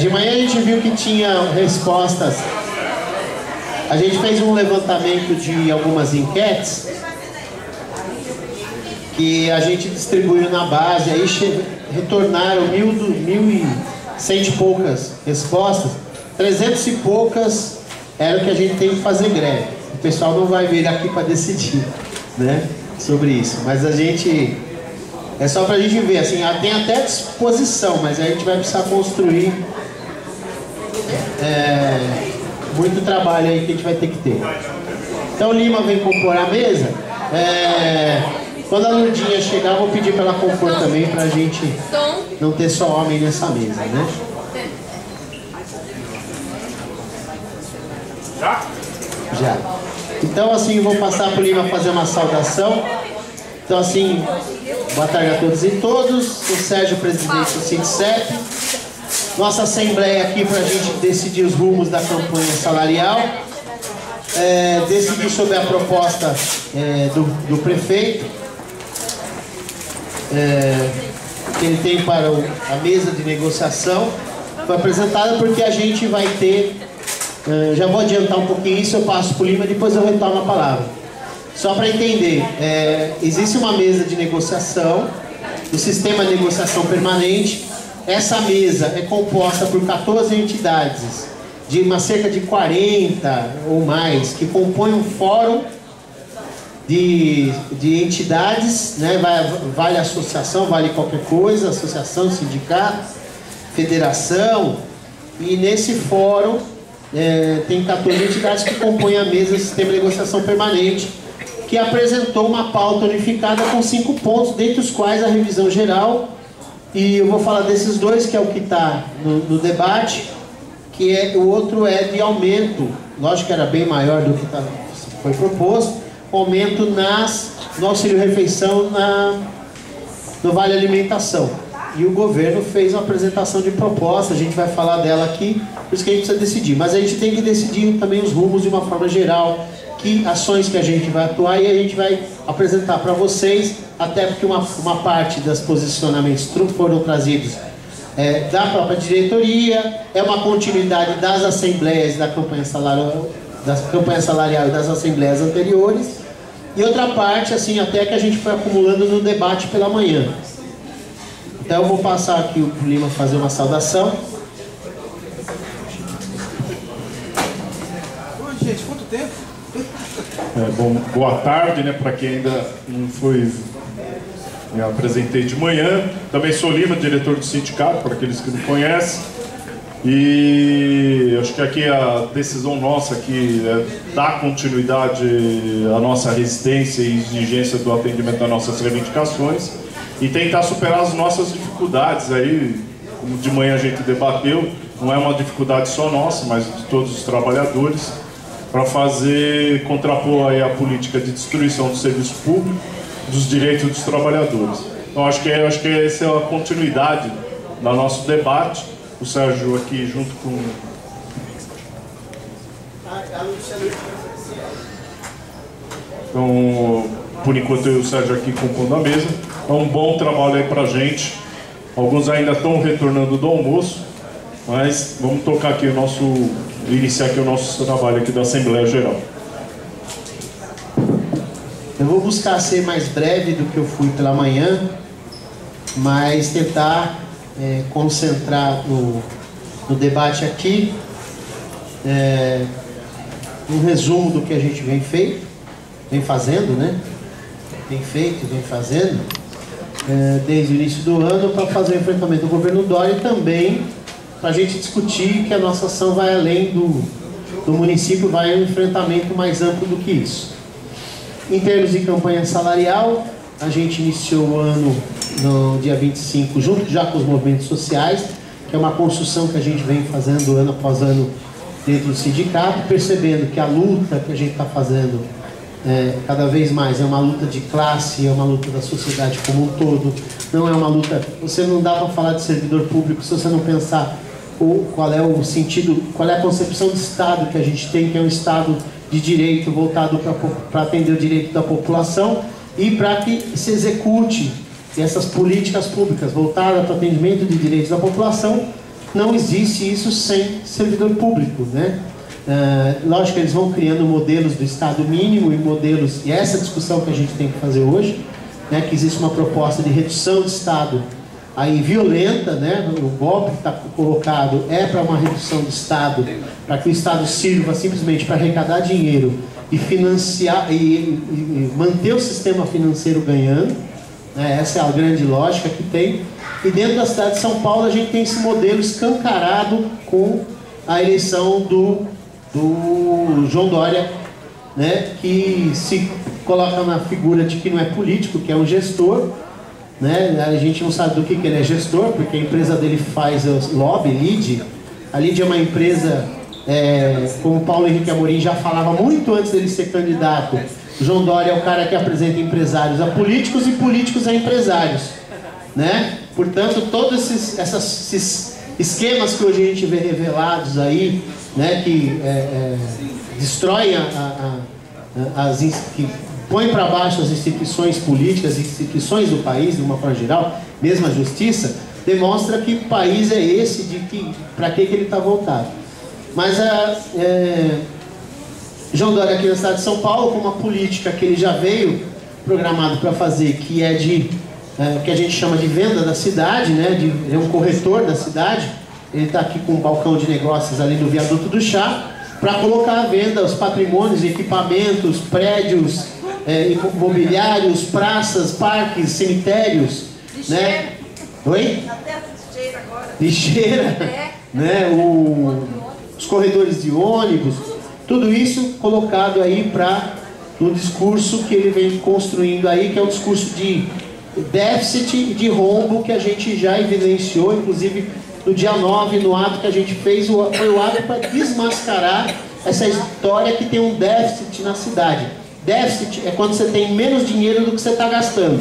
De manhã a gente viu que tinha respostas. A gente fez um levantamento de algumas enquetes que a gente distribuiu na base, aí retornaram 1.100 e poucas respostas, 300 e poucas era o que a gente tem que fazer greve. O pessoal não vai vir aqui para decidir, né, sobre isso, mas a gente, é só para a gente ver, assim, tem até disposição, mas a gente vai precisar construir muito trabalho aí que a gente vai ter que ter. Então o Lima vem compor a mesa. Quando a Lurdinha chegar, eu vou pedir para ela compor também, para a gente não ter só homem nessa mesa, né? Já. Então assim, eu vou passar para o Lima fazer uma saudação. Então assim, boa tarde a todos e todos. O Sérgio, presidente do SINDCEP. Nossa assembleia aqui para a gente decidir os rumos da campanha salarial. Decidir sobre a proposta do prefeito que ele tem para a mesa de negociação. Foi apresentada porque a gente vai ter, já vou adiantar um pouquinho isso, eu passo para o Lima, depois eu retomo a palavra. Só para entender, existe uma mesa de negociação, o sistema de negociação permanente. Essa mesa é composta por 14 entidades, de cerca de 40 ou mais, que compõem um fórum de entidades, né? Vale associação, vale qualquer coisa, associação, sindicato, federação, e nesse fórum tem 14 entidades que compõem a mesa do sistema de negociação permanente, que apresentou uma pauta unificada com 5 pontos, dentre os quais a revisão geral. E eu vou falar desses dois, que é o que está no debate, que o outro é de aumento, lógico que era bem maior do que foi proposto, aumento no auxílio-refeição no Vale Alimentação. E o governo fez uma apresentação de proposta, a gente vai falar dela aqui, por isso que a gente precisa decidir. Mas a gente tem que decidir também os rumos de uma forma geral, que ações que a gente vai atuar, e a gente vai apresentar para vocês, até porque uma parte dos posicionamentos foram trazidos da própria diretoria, é uma continuidade das assembleias da campanha salarial e das assembleias anteriores, e outra parte, assim, até que a gente foi acumulando no debate pela manhã. Então eu vou passar aqui o Lima fazer uma saudação. Oi, gente, quanto tempo? Bom, boa tarde, né, para quem ainda não foi, me apresentei de manhã. Também sou Lima, diretor do sindicato, para aqueles que não conhecem. E acho que aqui a decisão nossa aqui é dar continuidade à nossa resistência e exigência do atendimento às nossas reivindicações e tentar superar as nossas dificuldades aí, como de manhã a gente debateu, não é uma dificuldade só nossa, mas de todos os trabalhadores, para contrapor aí a política de destruição do serviço público, dos direitos dos trabalhadores. Então acho que essa é a continuidade do nosso debate. O Sérgio aqui junto com... Então, por enquanto eu e o Sérgio aqui compondo a mesa. É um bom trabalho aí pra gente. Alguns ainda estão retornando do almoço, mas vamos tocar aqui iniciar aqui o nosso trabalho aqui da Assembleia Geral. Eu vou buscar ser mais breve do que eu fui pela manhã, mas tentar concentrar no debate aqui um resumo do que a gente vem fazendo, né? Vem fazendo desde o início do ano, para fazer o enfrentamento do governo Dória, e também para a gente discutir que a nossa ação vai além do município, vai a um enfrentamento mais amplo do que isso. Em termos de campanha salarial, a gente iniciou o ano no dia 25, junto já com os movimentos sociais, que é uma construção que a gente vem fazendo ano após ano dentro do sindicato, percebendo que a luta que a gente está fazendo cada vez mais é uma luta de classe, é uma luta da sociedade como um todo, não é uma luta... Você não dá para falar de servidor público se você não pensar qual é o sentido, qual é a concepção de Estado que a gente tem, que é um Estado de direito voltado para atender o direito da população e para que se execute essas políticas públicas voltadas para o atendimento de direitos da população não existe isso sem servidor público, né? Lógico que eles vão criando modelos do Estado mínimo e modelos, e essa discussão que a gente tem que fazer hoje, né, que existe uma proposta de redução do Estado aí violenta, né? O golpe que está colocado é para uma redução do Estado, para que o Estado sirva simplesmente para arrecadar dinheiro e financiar e manter o sistema financeiro ganhando, né? Essa é a grande lógica que tem. E dentro da cidade de São Paulo a gente tem esse modelo escancarado com a eleição do João Dória, né? Que se coloca na figura de que não é político, que é um gestor, né? A gente não sabe do que ele é gestor, porque a empresa dele faz lobby, Lide. A Lide é uma empresa, como o Paulo Henrique Amorim já falava muito antes dele ser candidato, o João Dória é o cara que apresenta empresários a políticos e políticos a empresários, né? Portanto, todos esses esquemas que hoje a gente vê revelados aí, né, que destroem que põe para baixo as instituições políticas, as instituições do país, de uma forma geral, mesmo a justiça, demonstra que país é esse, para que ele está voltado. Mas João Dória aqui na cidade de São Paulo, com uma política que ele já veio programado para fazer, que é que a gente chama de venda da cidade, né, é um corretor da cidade. Ele está aqui com um balcão de negócios ali no Viaduto do Chá, para colocar à venda os patrimônios, equipamentos, prédios, imobiliários, praças, parques, cemitérios, né? Oi? Até lixeira agora. Lixeira, né? Os corredores de ônibus, tudo isso colocado aí no discurso que ele vem construindo aí, que é um discurso de déficit e de rombo que a gente já evidenciou, inclusive no dia 9, no ato que a gente fez, foi o ato para desmascarar essa história que tem um déficit na cidade. Déficit é quando você tem menos dinheiro do que você está gastando.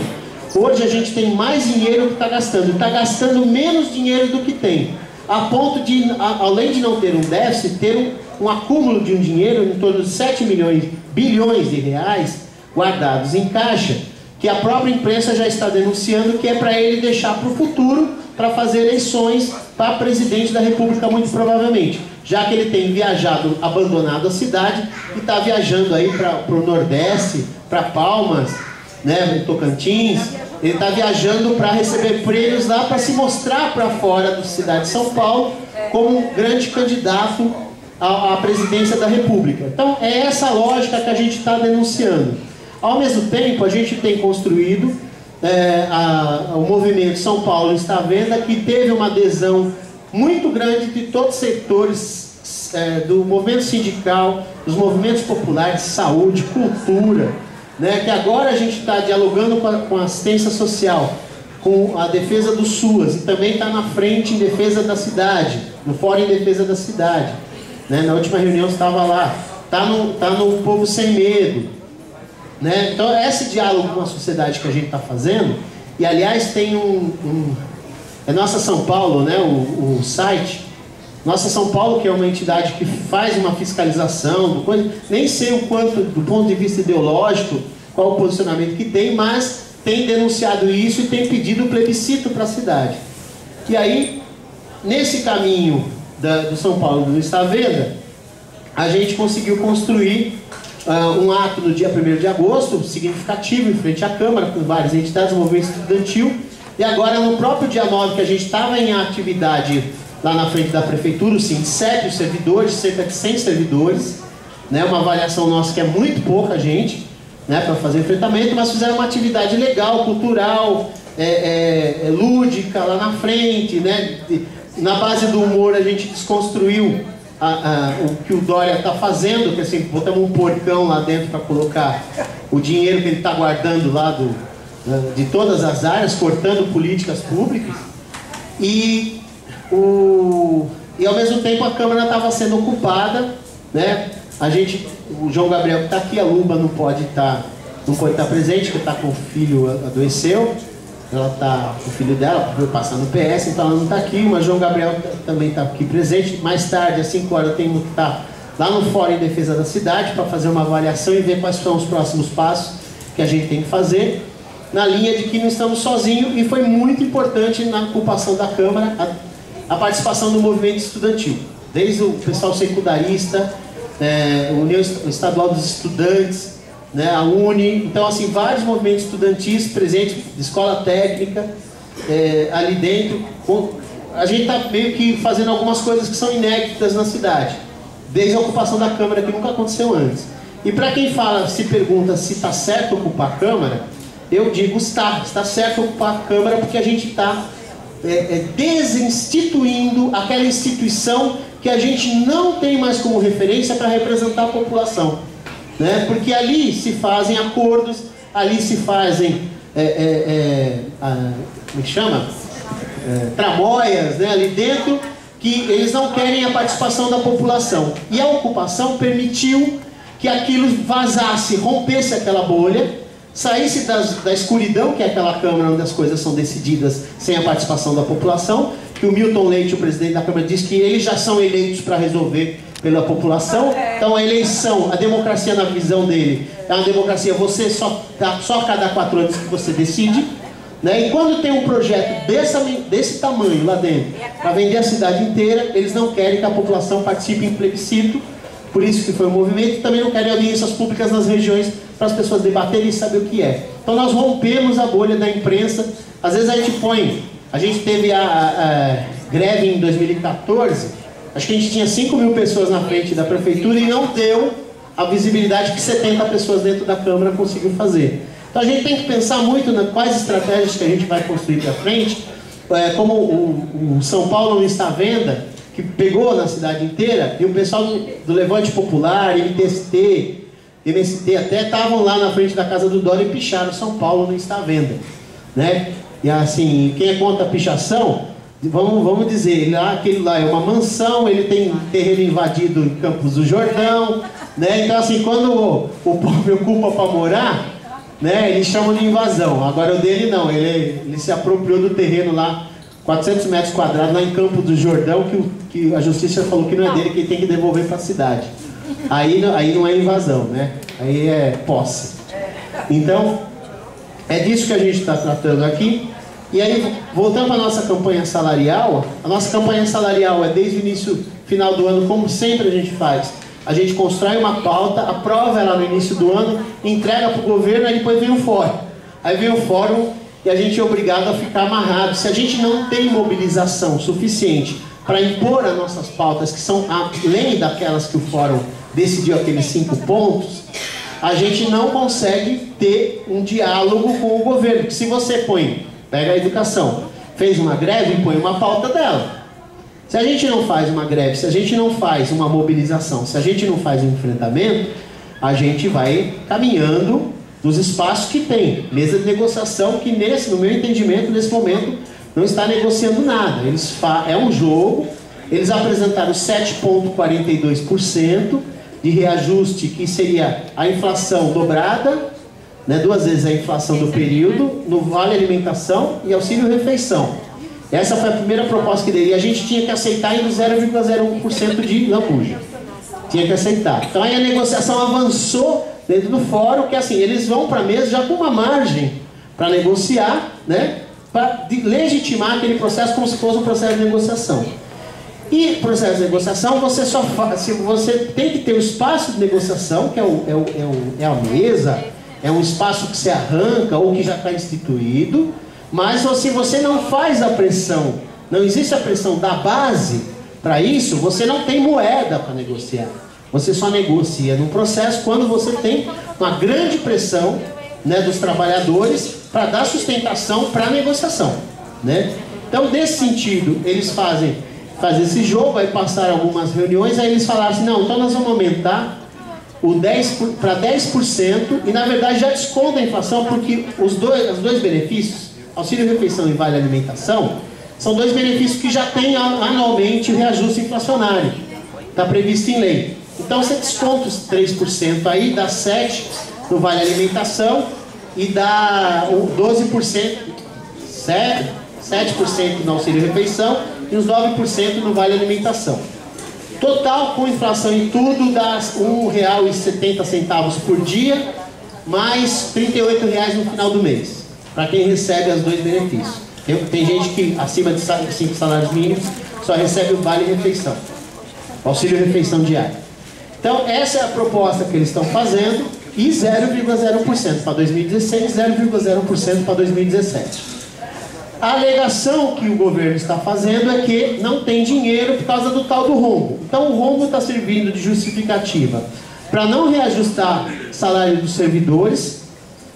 Hoje a gente tem mais dinheiro do que está gastando. Está gastando menos dinheiro do que tem. A ponto de, além de não ter um déficit, ter um acúmulo de um dinheiro em torno de 7 bilhões de reais guardados em caixa, que a própria imprensa já está denunciando que é para ele deixar para o futuro, para fazer eleições para presidente da República, muito provavelmente, já que ele tem viajado, abandonado a cidade e está viajando aí para o Nordeste, para Palmas, né, em Tocantins. Ele está viajando para receber prêmios lá, para se mostrar para fora da cidade de São Paulo como um grande candidato à presidência da República. Então é essa lógica que a gente está denunciando. Ao mesmo tempo, a gente tem construído o movimento São Paulo está à venda, que teve uma adesão muito grande de todos os setores do movimento sindical, dos movimentos populares, saúde, cultura, né, que agora a gente está dialogando com a assistência social, com a defesa do SUAS, e também está na frente em defesa da cidade, no Fórum em Defesa da Cidade, né, na última reunião estava lá, está no Povo Sem Medo, né? Então esse diálogo com a sociedade que a gente está fazendo, e aliás tem é Nossa São Paulo, né, o site Nossa São Paulo, que é uma entidade que faz uma fiscalização, nem sei o quanto, do ponto de vista ideológico, qual o posicionamento que tem, mas tem denunciado isso e tem pedido plebiscito para a cidade. E aí, nesse caminho do São Paulo não está à venda, a gente conseguiu construir um ato no dia 1º de agosto, significativo, em frente à Câmara, com várias entidades do movimento estudantil. E agora, no próprio dia 9, que a gente estava em atividade lá na frente da Prefeitura, o Sindicep, os servidores, cerca de 100 servidores, né, uma avaliação nossa que é muito pouca gente, né, para fazer enfrentamento, mas fizeram uma atividade legal, cultural, lúdica lá na frente, né, na base do humor a gente desconstruiu o que o Dória está fazendo, que assim, botamos um porcão lá dentro para colocar o dinheiro que ele está guardando lá de todas as áreas, cortando políticas públicas, e ao mesmo tempo a Câmara estava sendo ocupada, né? O João Gabriel que está aqui, a Luba não pode estar presente, porque está com o filho, adoeceu. Ela está com o filho dela, foi passar no PS, então ela não está aqui, mas João Gabriel também está aqui presente. Mais tarde, às 5 horas, eu tenho que estar lá no Fórum em Defesa da Cidade para fazer uma avaliação e ver quais são os próximos passos que a gente tem que fazer, na linha de que não estamos sozinhos, e foi muito importante na ocupação da Câmara a participação do movimento estudantil, desde o pessoal secundarista, União Estadual dos Estudantes, né, a UNE, então assim, vários movimentos estudantis presentes, de escola técnica, ali dentro. A gente está meio que fazendo algumas coisas que são inéditas na cidade, desde a ocupação da Câmara, que nunca aconteceu antes. E para quem se pergunta se está certo ocupar a Câmara, eu digo está certo ocupar a Câmara, porque a gente está desinstituindo aquela instituição que a gente não tem mais como referência para representar a população, né? Porque ali se fazem acordos, ali se fazem como é que chama? Tramóias, né? Ali dentro, que eles não querem a participação da população, e a ocupação permitiu que aquilo vazasse, rompesse aquela bolha, saísse da escuridão, que é aquela Câmara onde as coisas são decididas sem a participação da população, que o Milton Leite, o presidente da Câmara, diz que eles já são eleitos para resolver pela população. Então a eleição, a democracia na visão dele, é uma democracia, você só a cada 4 anos que você decide, né? E quando tem um projeto desse tamanho lá dentro, para vender a cidade inteira, eles não querem que a população participe em plebiscito. Por isso que foi o movimento. Também não querem audiências públicas nas regiões para as pessoas debaterem e saber o que é. Então nós rompemos a bolha da imprensa. Às vezes a gente teve a greve em 2014, acho que a gente tinha 5.000 pessoas na frente da prefeitura e não deu a visibilidade que 70 pessoas dentro da Câmara conseguiu fazer. Então a gente tem que pensar muito nas quais estratégias que a gente vai construir para frente, como o São Paulo não está à venda, que pegou na cidade inteira, e o pessoal do Levante Popular, MST até estavam lá na frente da casa do Dória e picharam: São Paulo não está à venda, né? E assim, quem é contra a pichação, vamos dizer, aquele lá é uma mansão, ele tem terreno invadido em Campos do Jordão, né? Então assim, quando o povo ocupa para morar, né, eles chamam de invasão. Agora o dele não, ele se apropriou do terreno lá, 400 metros quadrados lá em Campos do Jordão, que a justiça falou que não é dele, que ele tem que devolver para a cidade. Aí não é invasão, né? Aí é posse. Então, é disso que a gente está tratando aqui. E aí, voltando para a nossa campanha salarial, a nossa campanha salarial é desde o início, final do ano, como sempre a gente faz. A gente constrói uma pauta, aprova ela no início do ano, entrega para o governo, aí depois vem o fórum. Aí vem o fórum e a gente é obrigado a ficar amarrado. Se a gente não tem mobilização suficiente para impor as nossas pautas, que são além daquelas que o fórum decidiu, aqueles 5 pontos, a gente não consegue ter um diálogo com o governo. Porque se você pega a educação, fez uma greve, põe uma pauta dela. Se a gente não faz uma greve, se a gente não faz uma mobilização, se a gente não faz um enfrentamento, a gente vai caminhando dos espaços que tem. Mesa de negociação que, no meu entendimento, nesse momento, não está negociando nada. É um jogo. Eles apresentaram 7,42% de reajuste, que seria a inflação dobrada, né, 2 vezes a inflação do período, no Vale Alimentação e Auxílio Refeição. Essa foi a primeira proposta que dei. E a gente tinha que aceitar em 0,01% de lambuja. Tinha que aceitar. Então aí a negociação avançou dentro do fórum, que assim, eles vão para a mesa já com uma margem para negociar, né, para legitimar aquele processo como se fosse um processo de negociação. E processo de negociação, você só faz, se você tem que ter o espaço de negociação, que é a mesa, é um espaço que se arranca ou que já está instituído. Mas se você não faz a pressão, não existe a pressão da base para isso, você não tem moeda para negociar. Você só negocia no processo quando você tem uma grande pressão, né, dos trabalhadores para dar sustentação para a negociação, né? Então, nesse sentido, eles fazem esse jogo, aí passaram algumas reuniões, aí eles falaram assim: não, então nós vamos aumentar para 10%, e na verdade já desconta a inflação, porque os dois benefícios, Auxílio Refeição e Vale Alimentação, são 2 benefícios que já têm anualmente o reajuste inflacionário. Está previsto em lei. Então você desconta os 3% aí, dá 7% no Vale Alimentação e dá 12%, 7% no Auxílio Refeição e uns 9% no Vale Alimentação. Total, com inflação e tudo, dá R$ 1,70 por dia, mais R$ 38 no final do mês, para quem recebe os 2 benefícios. Tem gente que acima de 5 salários mínimos só recebe o vale-refeição, o auxílio-refeição diário. Então, essa é a proposta que eles estão fazendo, e 0,0% para 2016, 0,0% para 2017. A alegação que o governo está fazendo é que não tem dinheiro por causa do tal do rombo. Então o rombo está servindo de justificativa para não reajustar salário dos servidores,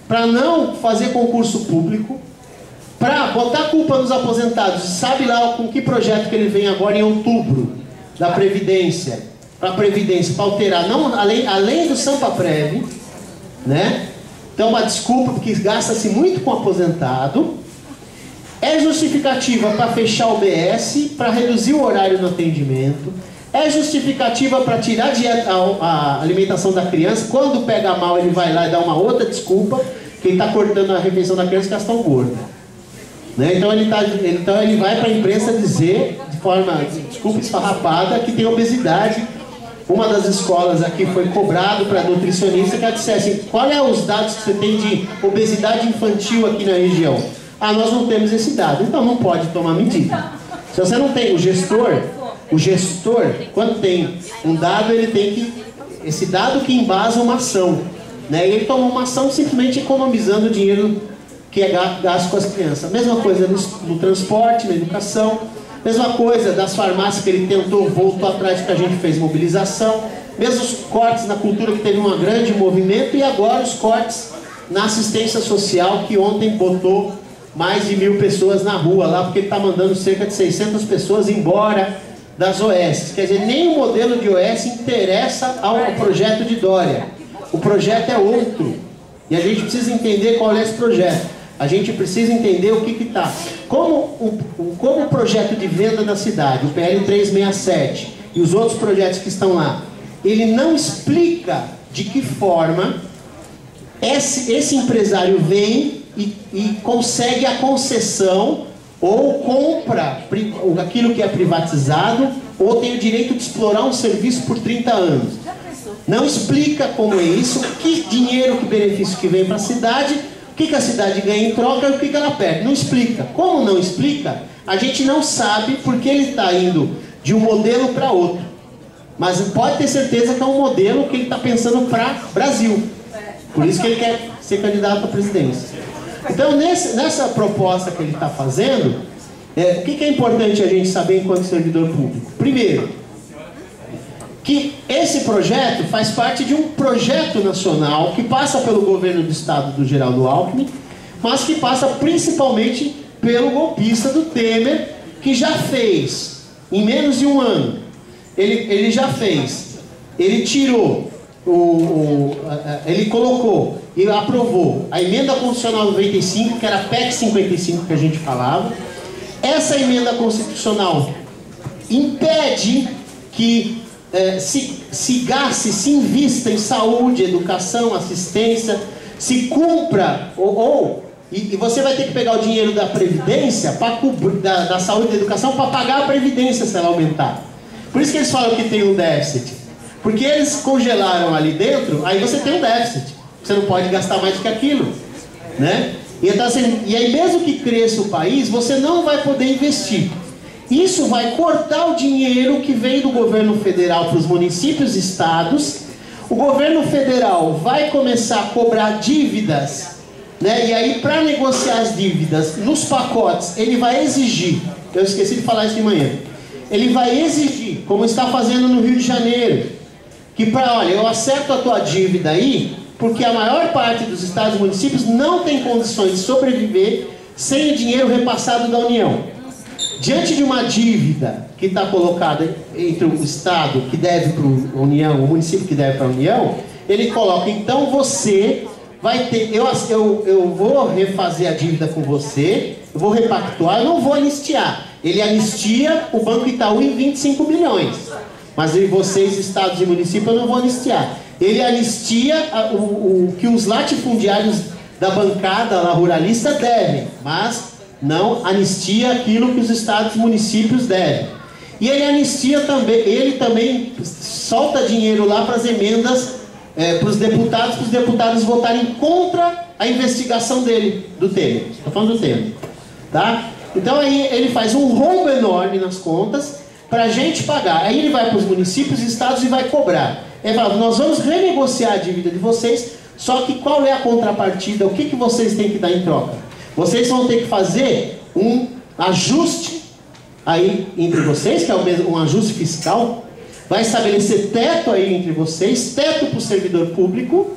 para não fazer concurso público, para botar a culpa nos aposentados. Sabe lá com que projeto que ele vem agora em outubro, da Previdência, para a Previdência, para alterar, não, além do Sampaprev, né? Então uma desculpa, porque gasta-se muito com aposentado. É justificativa para fechar o BS, para reduzir o horário no atendimento. É justificativa para tirar a alimentação da criança. Quando pega mal, ele vai lá e dá uma outra desculpa, que ele está cortando a refeição da criança que elas estão gordas. Né? Então ele vai para a imprensa dizer, de forma, desculpa, esfarrapada, que tem obesidade. Uma das escolas aqui foi cobrado para a nutricionista que ela dissesse: qual é os dados que você tem de obesidade infantil aqui na região? Ah, nós não temos esse dado, então não pode tomar medida. Se você não tem o gestor, quando tem um dado, ele tem que, esse dado que embasa uma ação, né? E ele toma uma ação simplesmente economizando o dinheiro que é gasto com as crianças. Mesma coisa no transporte, na educação, mesma coisa das farmácias que ele tentou, voltou atrás que a gente fez mobilização, mesmos cortes na cultura que teve um grande movimento, e agora os cortes na assistência social, que ontem botou mais de 1.000 pessoas na rua lá, porque ele está mandando cerca de 600 pessoas embora das OS. Quer dizer, nem o modelo de OS interessa ao projeto de Dória. O projeto é outro. E a gente precisa entender qual é esse projeto. A gente precisa entender o que está. Como o projeto de venda da cidade, o PL 367 e os outros projetos que estão lá, ele não explica de que forma esse empresário vem e consegue a concessão, ou compra aquilo que é privatizado, ou tem o direito de explorar um serviço por 30 anos. Não explica como é isso, que dinheiro, que benefício que vem para a cidade, o que a cidade ganha em troca e o que ela perde. Não explica. Como não explica, a gente não sabe porque ele está indo de um modelo para outro. Mas pode ter certeza que é um modelo que ele está pensando para o Brasil. Por isso que ele quer ser candidato à presidência. Então, nessa proposta que ele está fazendo, o que é importante a gente saber enquanto servidor público? Primeiro, que esse projeto faz parte de um projeto nacional que passa pelo governo do estado do Geraldo Alckmin, mas que passa principalmente pelo golpista do Temer, que já fez, em menos de um ano, ele já fez, ele tirou, ele colocou e aprovou a emenda constitucional 95, que era a PEC 55 que a gente falava. Essa emenda constitucional impede que se gaste, se invista em saúde, educação, assistência, se cumpra, e você vai ter que pegar o dinheiro da Previdência, da saúde e da educação, para pagar a Previdência se ela aumentar. Por isso que eles falam que tem um déficit. Porque eles congelaram ali dentro, aí você tem um déficit. Você não pode gastar mais do que aquilo, né? E aí mesmo que cresça o país, você não vai poder investir. Isso vai cortar o dinheiro que vem do governo federal para os municípios e estados. O governo federal vai começar a cobrar dívidas, né? E aí, para negociar as dívidas nos pacotes, ele vai exigir, eu esqueci de falar isso de manhã, ele vai exigir, como está fazendo no Rio de Janeiro, que olha, eu acerto a tua dívida aí, porque a maior parte dos estados e municípios não tem condições de sobreviver sem o dinheiro repassado da União. Diante de uma dívida que está colocada entre o estado que deve para a União, o município que deve para a União, ele coloca, então você vai ter, eu vou refazer a dívida com você, eu vou repactuar, eu não vou anistiar. Ele anistia o Banco Itaú em 25 milhões. Mas vocês, estados e municípios, eu não vou anistiar. Ele anistia o que os latifundiários da bancada lá ruralista devem, mas não anistia aquilo que os estados e municípios devem. E ele anistia também, ele também solta dinheiro lá para as emendas para os deputados votarem contra a investigação dele, do Temer. Estou falando do Temer, tá? Então aí ele faz um rombo enorme nas contas para a gente pagar. Aí ele vai para os municípios e estados e vai cobrar. Ele fala, nós vamos renegociar a dívida de vocês, só que qual é a contrapartida? O que vocês têm que dar em troca? Vocês vão ter que fazer um ajuste aí entre vocês, que é um ajuste fiscal, vai estabelecer teto aí entre vocês, teto para o servidor público,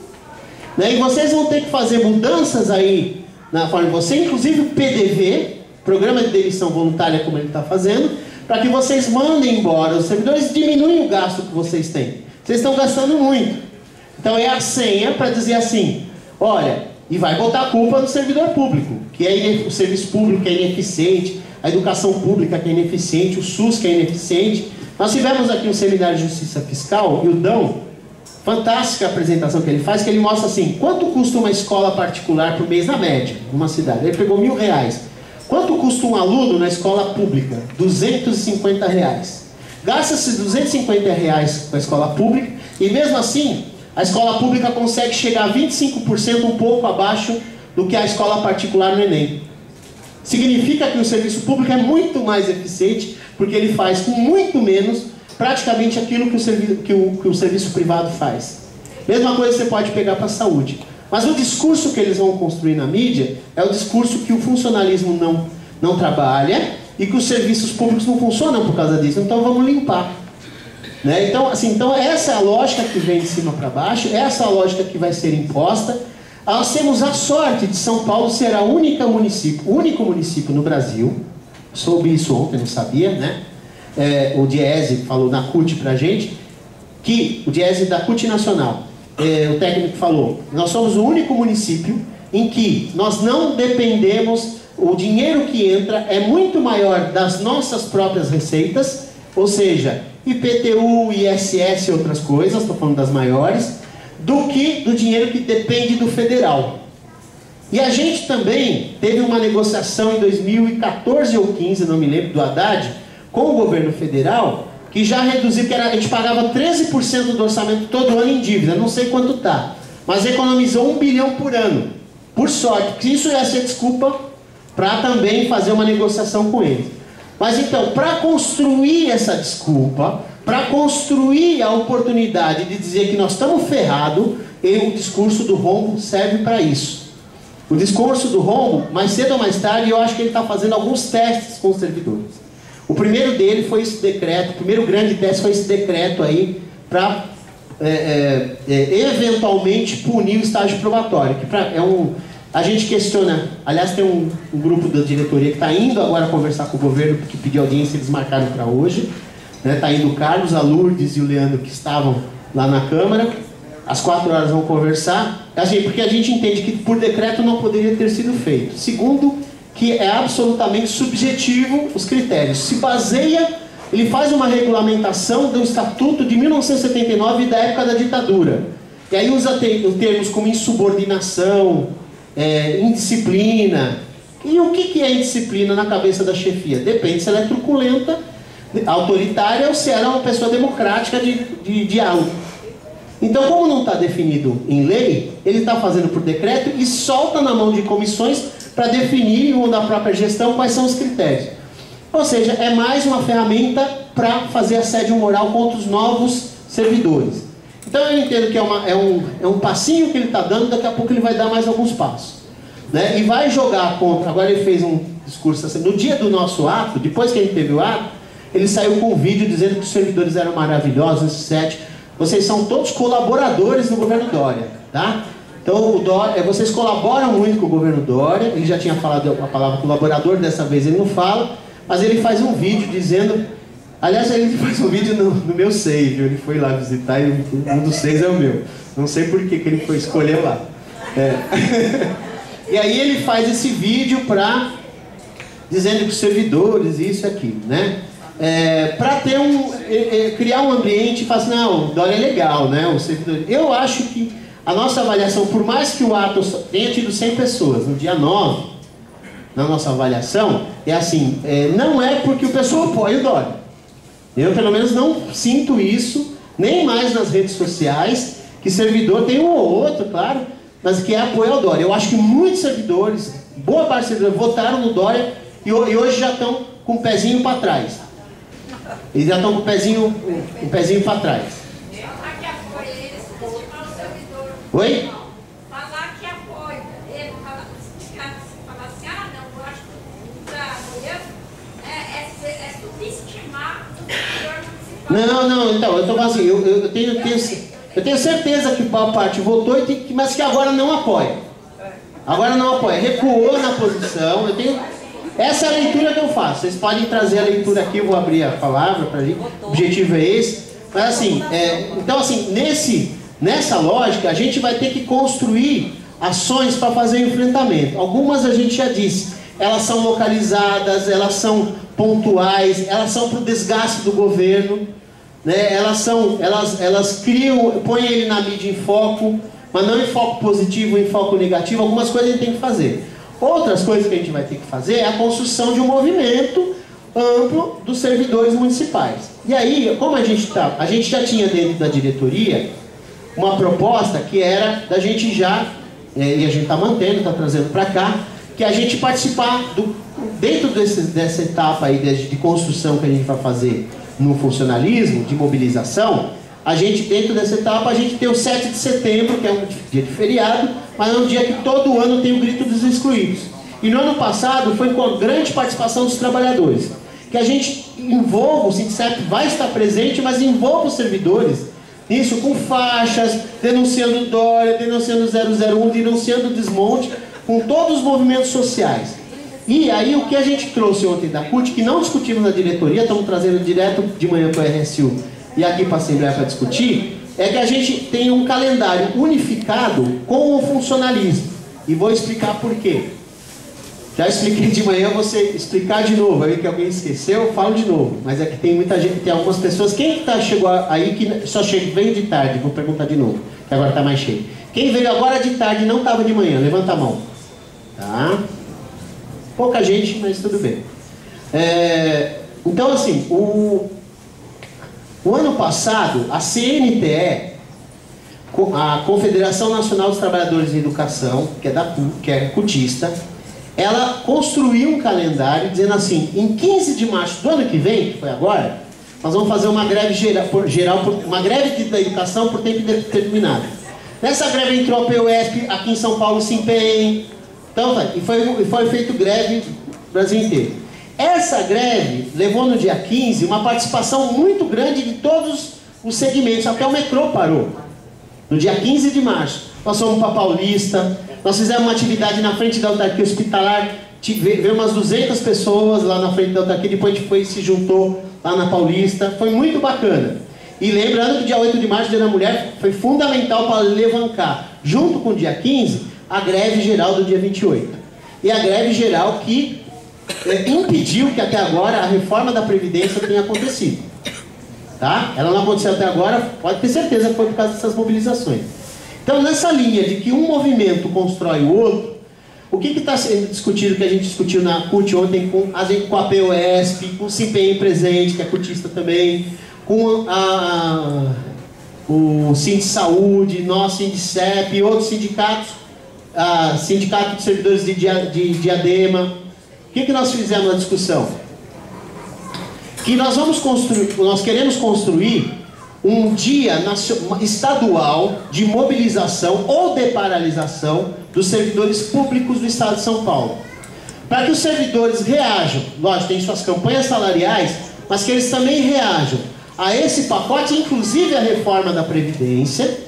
né? E vocês vão ter que fazer mudanças aí na forma de você, inclusive o PDV, Programa de Demissão Voluntária, como ele está fazendo, para que vocês mandem embora os servidores, diminuem o gasto que vocês têm. Vocês estão gastando muito. Então é a senha para dizer assim, olha, e vai botar a culpa no servidor público, que é o serviço público que é ineficiente, a educação pública que é ineficiente, o SUS que é ineficiente. Nós tivemos aqui um seminário de justiça fiscal, e o Dão, fantástica a apresentação que ele faz, que ele mostra assim, quanto custa uma escola particular por mês na média, numa cidade? Ele pegou R$1.000. Quanto custa um aluno na escola pública? R$250. Gasta-se R$250 com a escola pública, e mesmo assim, a escola pública consegue chegar a 25%, um pouco abaixo do que a escola particular no Enem. Significa que o serviço público é muito mais eficiente, porque ele faz com muito menos, praticamente aquilo que o serviço privado faz. Mesma coisa você pode pegar para a saúde. Mas o discurso que eles vão construir na mídia é o discurso que o funcionalismo não trabalha e que os serviços públicos não funcionam por causa disso. Então vamos limpar. Né? Então essa é a lógica que vem de cima para baixo, essa é a lógica que vai ser imposta. Nós temos a sorte de São Paulo ser o único município no Brasil, soube isso ontem, não sabia, né? O Diese falou na CUT pra gente, que o Diese da CUT Nacional, o técnico falou, nós somos o único município em que nós não dependemos, o dinheiro que entra é muito maior das nossas próprias receitas, ou seja, IPTU, ISS e outras coisas, estou falando das maiores, do que do dinheiro que depende do federal. E a gente também teve uma negociação em 2014 ou 15, não me lembro, do Haddad, com o governo federal, que já reduziu, a gente pagava 13% do orçamento todo ano em dívida, não sei quanto está, mas economizou 1 bilhão por ano. Por sorte, porque isso ia ser desculpa para também fazer uma negociação com eles. Mas então, para construir essa desculpa, para construir a oportunidade de dizer que nós estamos ferrados, o discurso do rombo serve para isso. O discurso do rombo, mais cedo ou mais tarde, eu acho que ele está fazendo alguns testes com os servidores. O primeiro dele foi esse decreto, o primeiro grande teste foi esse decreto aí, para eventualmente punir o estágio probatório. Que a gente questiona, aliás tem um grupo da diretoria que está indo agora conversar com o governo, porque pediu audiência, eles marcaram para hoje. Está indo o Carlos, a Lourdes e o Leandro, que estavam lá na Câmara. Às 4 horas vão conversar, porque a gente entende que por decreto não poderia ter sido feito. Segundo, que é absolutamente subjetivo os critérios. Se baseia, ele faz uma regulamentação do Estatuto de 1979 da época da ditadura. E aí usa termos como insubordinação, indisciplina. E o que é indisciplina na cabeça da chefia? Depende se ela é truculenta, autoritária ou se ela é uma pessoa democrática de diálogo. Então, como não está definido em lei, ele está fazendo por decreto e solta na mão de comissões para definir, ou da própria gestão, quais são os critérios. Ou seja, é mais uma ferramenta para fazer assédio moral contra os novos servidores. Então eu entendo que é um passinho que ele está dando, daqui a pouco ele vai dar mais alguns passos. Né? E vai jogar contra, agora ele fez um discurso assim, no dia do nosso ato, depois que a gente teve o ato, ele saiu com um vídeo dizendo que os servidores eram maravilhosos, esses 7. Vocês são todos colaboradores do governo Dória, tá? Então, vocês colaboram muito com o governo Dória. Ele já tinha falado a palavra colaborador, dessa vez ele não fala, mas ele faz um vídeo dizendo... Aliás, ele faz um vídeo no meu save, ele foi lá visitar e um dos 6 é o meu. Não sei por que ele foi escolher lá. E aí ele faz esse vídeo para... dizendo que os servidores, isso e aquilo, né? Para ter criar um ambiente e falar assim, não, o Dória é legal, né? O servidor... Eu acho que a nossa avaliação, por mais que o ato tenha tido 100 pessoas, no dia 9, na nossa avaliação, é assim, não é porque o pessoal apoia o Dória. Eu, pelo menos, não sinto isso, nem mais nas redes sociais, que servidor tem um ou outro, claro, mas que é apoio ao Dória. Eu acho que muitos servidores, boa parte dos servidores, votaram no Dória e hoje já estão com o pezinho para trás. Eles já estão com o pezinho para trás. Falar que apoia eles, estimular o servidor. Oi? Falar que apoia ele, falar assim, não, eu acho que para apoiar é subestimar o servidor municipal. Não, então, eu estou falando assim, eu tenho certeza que boa parte votou, mas que agora não apoia. Agora não apoia, recuou na posição. Essa é a leitura que eu faço. Vocês podem trazer a leitura aqui, eu vou abrir a palavra para a gente. O objetivo é esse. Mas assim, então assim, nessa lógica, a gente vai ter que construir ações para fazer o enfrentamento. Algumas a gente já disse, elas são localizadas, elas são pontuais, elas são para o desgaste do governo, né? Elas criam, põem ele na mídia em foco, mas não em foco positivo, em foco negativo. Algumas coisas a gente tem que fazer. Outras coisas que a gente vai ter que fazer é a construção de um movimento amplo dos servidores municipais. E aí, como a gente já tinha dentro da diretoria uma proposta que era da gente já, e a gente está mantendo, está trazendo para cá, que a gente participar dentro dessa etapa aí de construção que a gente vai fazer no funcionalismo, de mobilização. A gente, dentro dessa etapa, a gente tem o 7 de setembro, que é um dia de feriado, mas é um dia que todo ano tem o Grito dos Excluídos. E no ano passado foi com a grande participação dos trabalhadores. Que a gente envolva, o Sindicep vai estar presente, mas envolva os servidores nisso com faixas, denunciando Dória, denunciando 001, denunciando o desmonte, com todos os movimentos sociais. E aí o que a gente trouxe ontem da CUT, que não discutimos na diretoria, estamos trazendo direto de manhã para o RSU e aqui para a Assembleia para discutir, é que a gente tem um calendário unificado com o funcionalismo. E vou explicar por quê. Já expliquei de manhã, você explicar de novo. Aí que alguém esqueceu, eu falo de novo. Mas é que tem muita gente, tem algumas pessoas. Quem chegou aí que só veio de tarde? Vou perguntar de novo, que agora está mais cheio. Quem veio agora de tarde e não estava de manhã? Levanta a mão. Tá? Pouca gente, mas tudo bem. Então assim, o ano passado, a CNTE, a Confederação Nacional dos Trabalhadores em Educação, que é cutista, ela construiu um calendário dizendo assim, em 15 de março do ano que vem, que foi agora, nós vamos fazer uma greve uma greve da educação por tempo determinado. Nessa greve entrou a PUESP, aqui em São Paulo, Simpem, então, e foi feito greve no Brasil inteiro. Essa greve levou no dia 15 uma participação muito grande de todos os segmentos, até o metrô parou. No dia 15 de março, nós fomos para Paulista, nós fizemos uma atividade na frente da autarquia hospitalar, veio umas 200 pessoas lá na frente da autarquia, depois a gente se juntou lá na Paulista, foi muito bacana. E lembrando que o dia 8 de março, Dia da Mulher, foi fundamental para levantar, junto com o dia 15, a greve geral do dia 28. E a greve geral que impediu que até agora a reforma da Previdência tenha acontecido. Tá? Ela não aconteceu até agora, pode ter certeza que foi por causa dessas mobilizações. Então, nessa linha de que um movimento constrói o outro, o que está sendo discutido, que a gente discutiu na CUT ontem com a POSP, com o Simpem presente, que é cutista também, com o Sindsaúde, nós, Sindicep e outros sindicatos, Sindicato de Servidores de Diadema. O que nós fizemos na discussão? Que nós queremos construir um dia estadual de mobilização ou de paralisação dos servidores públicos do Estado de São Paulo. Para que os servidores reajam, lógico, tem suas campanhas salariais, mas que eles também reajam a esse pacote, inclusive a reforma da Previdência,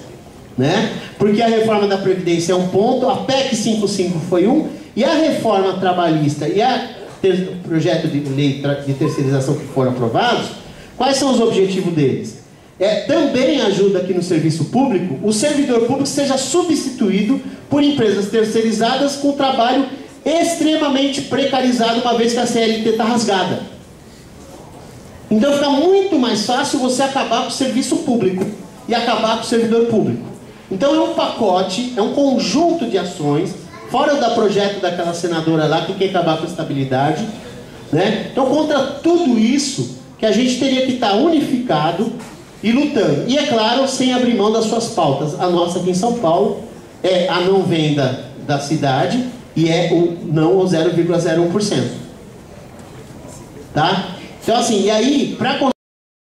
né? Porque a reforma da Previdência é um ponto, a PEC 55 foi um, e a reforma trabalhista e o projeto de lei de terceirização que foram aprovados, quais são os objetivos deles? Também ajuda aqui no serviço público, o servidor público seja substituído por empresas terceirizadas com trabalho extremamente precarizado, uma vez que a CLT está rasgada. Então fica muito mais fácil você acabar com o serviço público e acabar com o servidor público. Então é um pacote, é um conjunto de ações, fora do projeto daquela senadora lá que quer acabar com a estabilidade, né? Então, contra tudo isso, que a gente teria que estar unificado e lutando. E é claro, sem abrir mão das suas pautas. A nossa aqui em São Paulo é a não venda da cidade e é o não ao 0,01%. tá? Então assim, e aí, para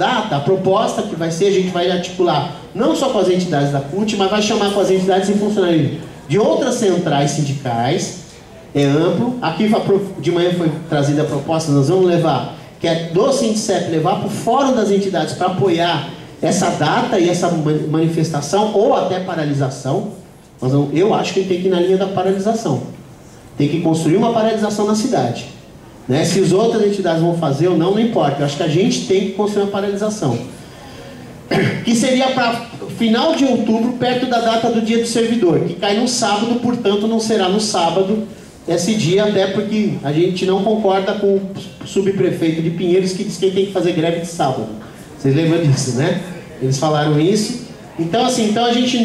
data, a proposta que vai ser, a gente vai articular não só com as entidades da CUT, mas vai chamar com as entidades e funcionários de outras centrais sindicais, é amplo. Aqui de manhã foi trazida a proposta, nós vamos levar, que é do Sindicep, levar para o Fórum das Entidades para apoiar essa data e essa manifestação, ou até paralisação. Mas eu acho que tem que ir na linha da paralisação. Tem que construir uma paralisação na cidade. Né? Se as outras entidades vão fazer ou não, não importa. Eu acho que a gente tem que construir uma paralisação. Que seria para final de outubro, perto da data do dia do servidor, que cai no sábado, portanto não será no sábado esse dia, até porque a gente não concorda com o subprefeito de Pinheiros, que diz que tem que fazer greve de sábado. Vocês lembram disso, né? Eles falaram isso. Então assim, então a gente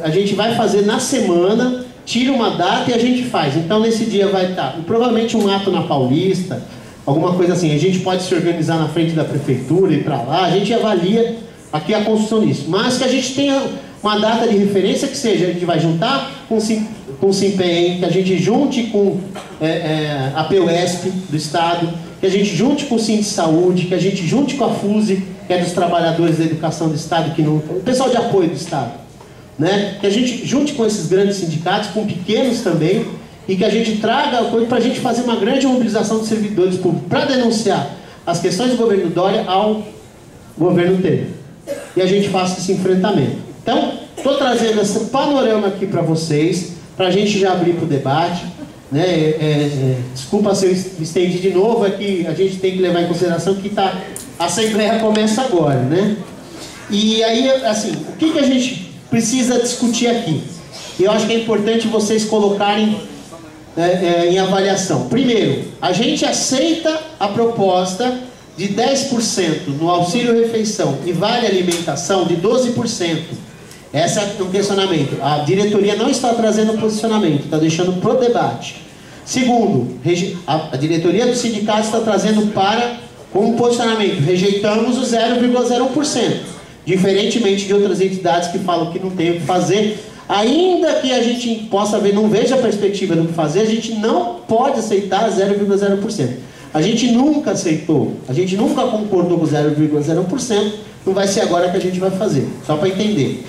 a gente vai fazer na semana, tira uma data e a gente faz. Então nesse dia vai estar provavelmente um ato na Paulista, alguma coisa assim. A gente pode se organizar na frente da prefeitura, ir para lá, a gente avalia aqui a construção disso. Mas que a gente tenha uma data de referência, que seja, a gente vai juntar com o SIMPEM, que a gente junte com a PUESP do Estado, que a gente junte com o Sindicato de Saúde, que a gente junte com a FUSE, que é dos trabalhadores da educação do Estado, o pessoal de apoio do Estado, né? Que a gente junte com esses grandes sindicatos, com pequenos também, e que a gente traga apoio para a gente fazer uma grande mobilização de servidores públicos para denunciar as questões do governo Dória ao governo Temer. E a gente faça esse enfrentamento. Então, estou trazendo esse panorama aqui para vocês, para a gente já abrir para o debate. Né? Desculpa se eu estendi de novo, é que a gente tem que levar em consideração que a Assembleia começa agora, né? E aí, assim, o que a gente precisa discutir aqui? Eu acho que é importante vocês colocarem em avaliação. Primeiro, a gente aceita a proposta de 10% no auxílio-refeição e vale alimentação de 12%. Esse é um questionamento. A diretoria não está trazendo posicionamento, está deixando para o debate. Segundo, a diretoria do sindicato está trazendo como posicionamento, rejeitamos o 0,01%. Diferentemente de outras entidades que falam que não tem o que fazer, ainda que a gente possa ver, não veja a perspectiva do que fazer, a gente não pode aceitar 0,0%. A gente nunca aceitou, a gente nunca concordou com 0,01%, não vai ser agora que a gente vai fazer, só para entender.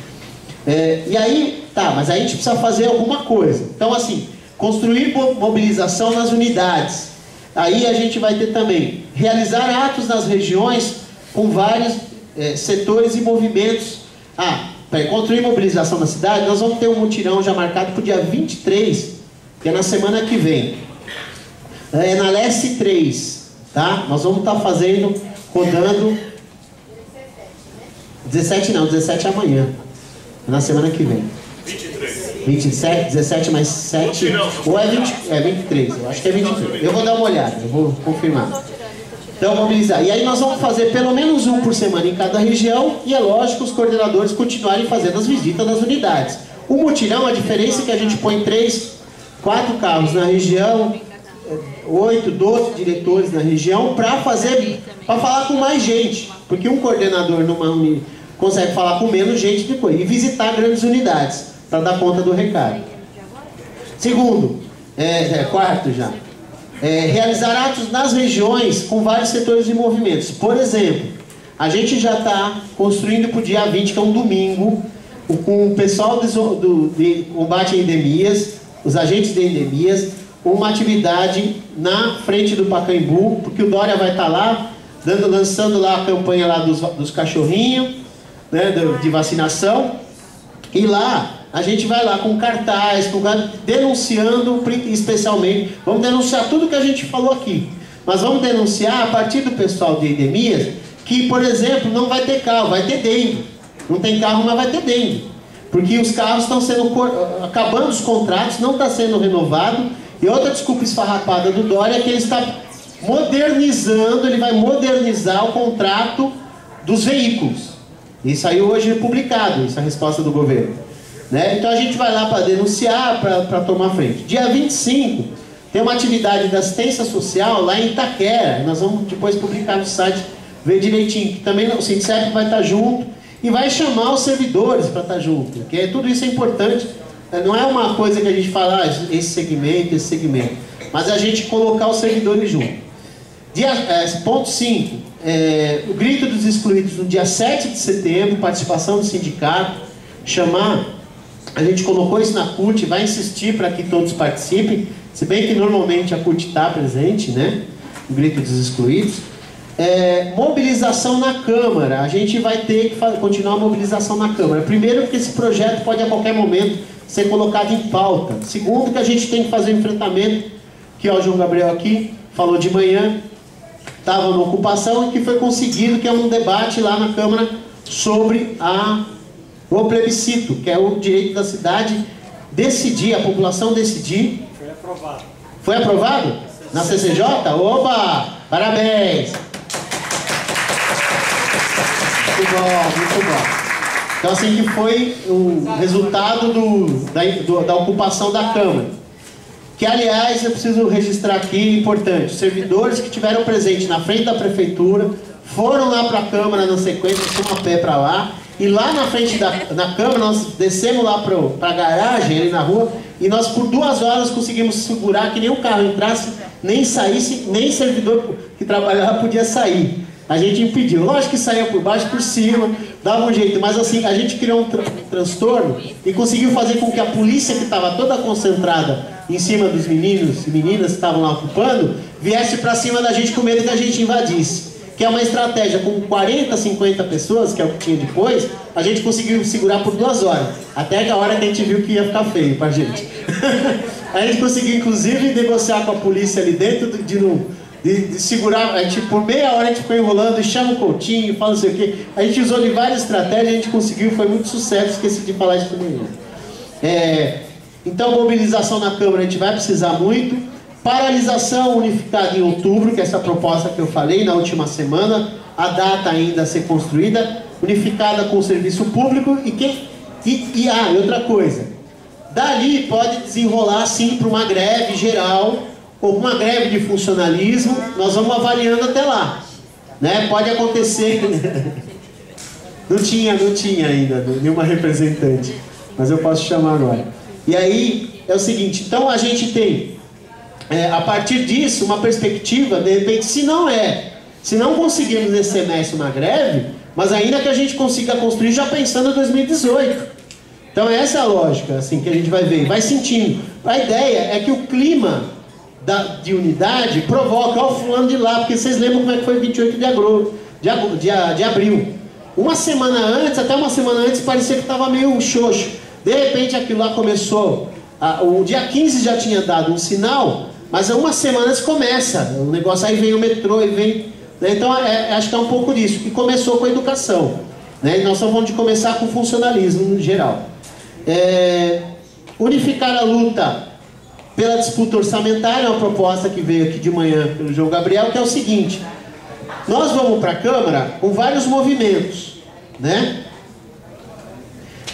E aí, tá, mas aí a gente precisa fazer alguma coisa. Então assim, construir mobilização nas unidades. Aí a gente vai ter também, realizar atos nas regiões com vários setores e movimentos. Para construir mobilização na cidade, nós vamos ter um mutirão já marcado para o dia 23, que é na semana que vem. Na Leste 3, tá? Nós vamos estar rodando... 17 não, 17 é amanhã. Na semana que vem. 27, 17 mais 7... Ou é 23, eu acho que é 23. Eu vou dar uma olhada, eu vou confirmar. Então, mobilizar. E aí nós vamos fazer pelo menos um por semana em cada região, e é lógico os coordenadores continuarem fazendo as visitas nas unidades. O mutirão, a diferença é que a gente põe 3, 4 carros na região, 8, 12 diretores na região, para falar com mais gente. Porque um coordenador numa consegue falar com menos gente depois, e visitar grandes unidades, para dar conta do recado. Segundo, quarto já, realizar atos nas regiões com vários setores e movimentos. Por exemplo, a gente já está construindo para o dia 20, que é um domingo, com o pessoal de combate a endemias, os agentes de endemias, uma atividade na frente do Pacaembu, porque o Dória vai estar lá, lançando lá a campanha lá dos cachorrinhos, né, de vacinação, e lá a gente vai lá com cartaz, denunciando especialmente, vamos denunciar tudo que a gente falou aqui, mas vamos denunciar a partir do pessoal de endemias, que, por exemplo, não vai ter carro, vai ter dengue. Não tem carro, mas vai ter dengue. Porque os carros estão acabando os contratos, não está sendo renovado. E outra desculpa esfarrapada do Dória é que ele está modernizando, ele vai modernizar o contrato dos veículos. Isso aí hoje é publicado, essa resposta do governo. Né? Então a gente vai lá para denunciar, para tomar frente. Dia 25, tem uma atividade da assistência social lá em Itaquera. Nós vamos depois publicar no site, ver direitinho. Também o Sindicep vai estar junto e vai chamar os servidores para estar junto. Porque tudo isso é importante. Não é uma coisa que a gente fala, esse segmento, mas a gente colocar os servidores junto. Ponto 5, o grito dos excluídos no dia 7 de setembro, participação do sindicato, a gente colocou isso na CUT, vai insistir para que todos participem, se bem que normalmente a CUT está presente, né? O grito dos excluídos. Mobilização na Câmara, a gente vai ter que continuar a mobilização na Câmara. Primeiro, porque esse projeto pode a qualquer momento ser colocado em pauta. Segundo, que a gente tem que fazer o enfrentamento, que o João Gabriel aqui falou de manhã, estava na ocupação, e que foi conseguido, que é um debate lá na Câmara sobre o plebiscito, que é o direito da cidade decidir, a população decidir. Foi aprovado. Foi aprovado? Na CCJ? Oba! Parabéns! Muito bom, muito bom. Então assim que foi o resultado da ocupação da Câmara. Que aliás, eu preciso registrar aqui, importante, os servidores que estiveram presentes na frente da Prefeitura, foram lá para a Câmara na sequência, foram a pé para lá, e lá na frente da Câmara, nós descemos lá para a garagem, ali na rua, e nós por 2 horas conseguimos segurar que nenhum carro entrasse, nem saísse, nem servidor que trabalhava podia sair. A gente impediu. Lógico que saía por baixo, por cima, dava um jeito, mas assim, a gente criou um transtorno e conseguiu fazer com que a polícia, que estava toda concentrada em cima dos meninos e meninas que estavam lá ocupando, viesse para cima da gente com medo que a gente invadisse. Que é uma estratégia com 40, 50 pessoas, que é o que tinha depois, a gente conseguiu segurar por 2 horas. Até a hora que a gente viu que ia ficar feio pra gente. A gente conseguiu, inclusive, negociar com a polícia ali dentro de segurar. A gente, por meia hora a gente ficou enrolando, e chama o Coutinho, fala não sei o quê. A gente usou de várias estratégias, a gente conseguiu, foi muito sucesso, esqueci de falar isso também. Então, mobilização na Câmara a gente vai precisar muito. Paralisação unificada em outubro, que é essa proposta que eu falei na última semana, a data ainda a ser construída, unificada com o serviço público e outra coisa, dali pode desenrolar sim para uma greve geral ou uma greve de funcionalismo, nós vamos avaliando até lá, né? Pode acontecer, não tinha ainda nenhuma representante, mas eu posso chamar agora. E aí é o seguinte, então a gente tem a partir disso, uma perspectiva, de repente, se não conseguirmos nesse semestre uma greve, mas ainda que a gente consiga construir já pensando em 2018. Então essa é a lógica, assim, que a gente vai ver, vai sentindo. A ideia é que o clima de unidade provoca, ó, o fulano de lá, porque vocês lembram como é que foi 28 de abril. Uma semana antes, até uma semana antes, parecia que estava meio xoxo. De repente aquilo lá começou, o dia 15 já tinha dado um sinal, mas uma semana antes começa, o negócio, aí vem o metrô, e vem, né? Então acho que é um pouco disso, e começou com a educação, né? E nós estamos falando de começar com o funcionalismo no geral. Unificar a luta pela disputa orçamentária, é uma proposta que veio aqui de manhã pelo João Gabriel, que é o seguinte, nós vamos para a Câmara com vários movimentos, né?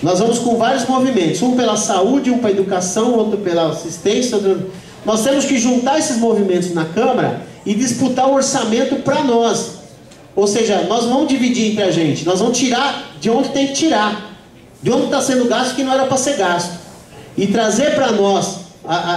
Nós vamos com vários movimentos, um pela saúde, um para a educação, outro pela assistência, outro... Nós temos que juntar esses movimentos na Câmara e disputar o orçamento para nós. Ou seja, nós vamos dividir entre a gente, nós vamos tirar de onde tem que tirar, de onde está sendo gasto que não era para ser gasto. E trazer para nós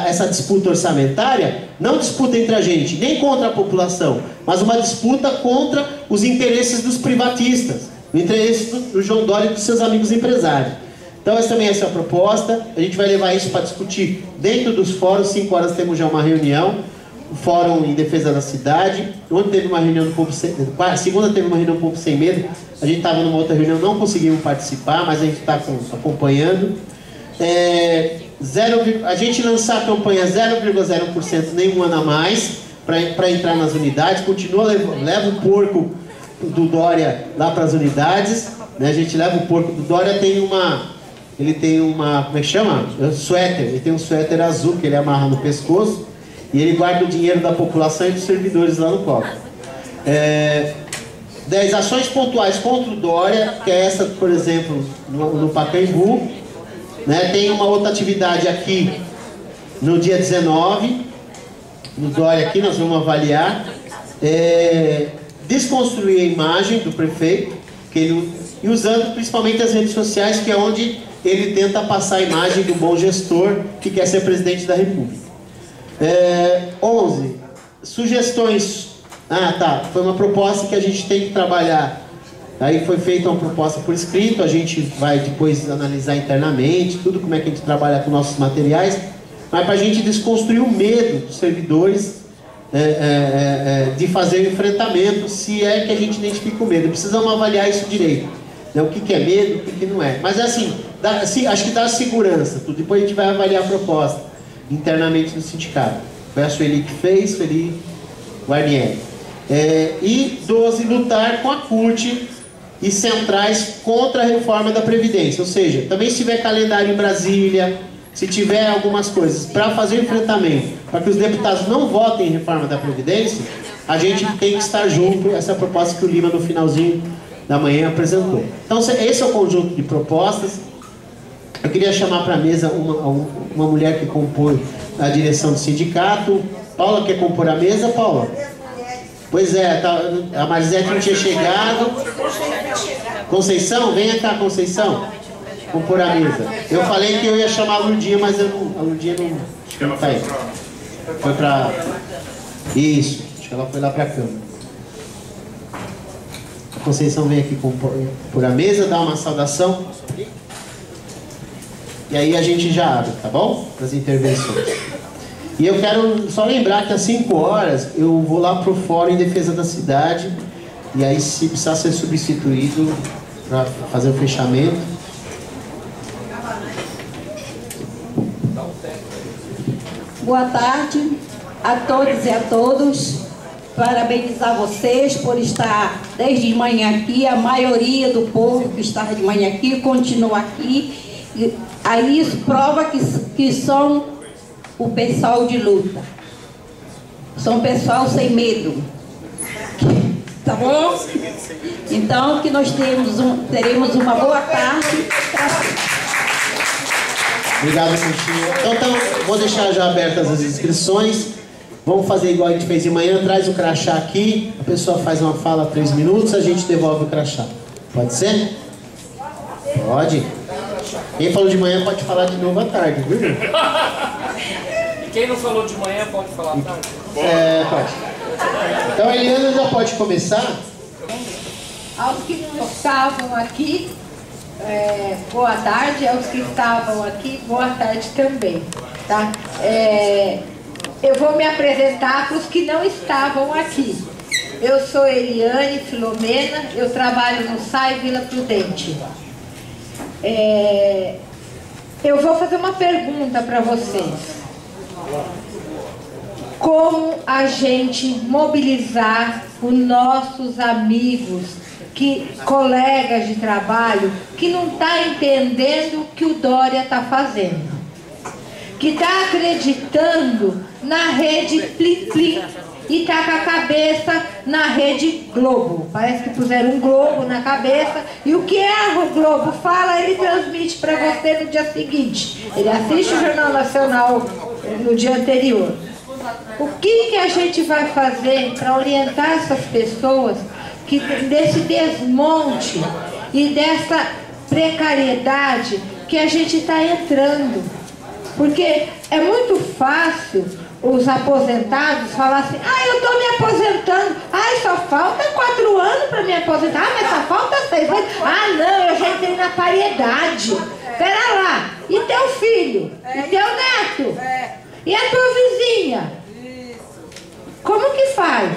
essa disputa orçamentária, não disputa entre a gente, nem contra a população, mas uma disputa contra os interesses dos privatistas, o interesse do João Dória e dos seus amigos empresários. Então essa também é a proposta, a gente vai levar isso para discutir dentro dos fóruns. 5 horas temos já uma reunião, o Fórum em Defesa da Cidade, ontem teve uma reunião do Povo Sem Medo, segunda teve uma reunião do Povo Sem Medo, a gente estava numa outra reunião, não conseguimos participar, mas a gente está acompanhando. A gente lançar a campanha 0,0%, nenhum ano a mais, para entrar nas unidades, continua, leva o porco do Dória lá para as unidades, né? A gente leva o porco do Dória, ele tem uma, como é que chama? Suéter, ele tem um suéter azul que ele amarra no pescoço e ele guarda o dinheiro da população e dos servidores lá no cofre. 10 ações pontuais contra o Dória, que é essa, por exemplo, no Pacaembu, né? Tem uma outra atividade aqui no dia 19, no Dória aqui, nós vamos avaliar, desconstruir a imagem do prefeito, e usando principalmente as redes sociais, que é onde ele tenta passar a imagem do bom gestor que quer ser presidente da República. 11. Sugestões Ah, tá. Foi uma proposta que a gente tem que trabalhar. Aí foi feita uma proposta por escrito, a gente vai depois analisar internamente, tudo como é que a gente trabalha com nossos materiais, mas para a gente desconstruir o medo dos servidores de fazer o enfrentamento, se é que a gente identifica o medo. Precisamos avaliar isso direito, né? O que é medo, o que não é. Mas assim, acho que dá segurança, tudo. Depois a gente vai avaliar a proposta internamente no sindicato. Foi a Sueli que fez, Sueli Guarnieri. E 12, lutar com a CUT e centrais contra a reforma da Previdência. Ou seja, também se tiver calendário em Brasília, se tiver algumas coisas para fazer o enfrentamento, para que os deputados não votem em reforma da Previdência, a gente tem que estar junto, essa proposta que o Lima no finalzinho da manhã apresentou. Então esse é o conjunto de propostas. Eu queria chamar para a mesa uma mulher que compõe a direção do sindicato. Paula quer compor a mesa, Paula? Pois é, a Marisete não tinha chegado. Conceição, venha cá, Conceição. Compor a mesa. Eu falei que eu ia chamar a Lurdinha, mas a Lurdinha não tá aí. Foi pra... Isso, acho que ela foi lá pra câmara. A Conceição vem aqui compor a mesa, dá uma saudação. E aí a gente já abre, tá bom? Para as intervenções. E eu quero só lembrar que às 5 horas eu vou lá pro Fórum em Defesa da Cidade. E aí, se precisar ser substituído para fazer o fechamento. Boa tarde a todos e a todos. Parabenizar vocês por estar desde de manhã aqui. A maioria do povo que estava de manhã aqui continua aqui. E aí isso prova que são o pessoal de luta. São pessoal sem medo. Tá bom? Então, que nós teremos uma boa tarde. Obrigado, Cristina. Então, vou deixar já abertas as inscrições. Vamos fazer igual a gente fez de manhã. Traz o crachá aqui. A pessoa faz uma fala 3 minutos, a gente devolve o crachá. Pode ser? Pode. Quem falou de manhã pode falar de novo à tarde, viu? E quem não falou de manhã pode falar à tarde? Pode. Então a Eliana já pode começar. Aos que não estavam aqui, boa tarde. Aos que estavam aqui, boa tarde também. Tá? Eu vou me apresentar para os que não estavam aqui. Eu sou Eliane Filomena, eu trabalho no SAI Vila Prudente. Eu vou fazer uma pergunta para vocês. Como a gente mobilizar os nossos amigos, colegas de trabalho, que não está entendendo o que o Dória está fazendo, que está acreditando na rede Plim Plim e está com a cabeça na Rede Globo. Parece que puseram um globo na cabeça e o que o Globo fala, ele transmite para você no dia seguinte. Ele assiste o Jornal Nacional no dia anterior. O que a gente vai fazer para orientar essas pessoas que desse desmonte e dessa precariedade que a gente está entrando? Porque é muito fácil os aposentados falar assim: eu estou me aposentando, só falta 4 anos para me aposentar, mas só falta 6 anos, não, eu já entrei na paridade. Pera lá, e teu filho? E teu neto? E a tua vizinha? Como que faz?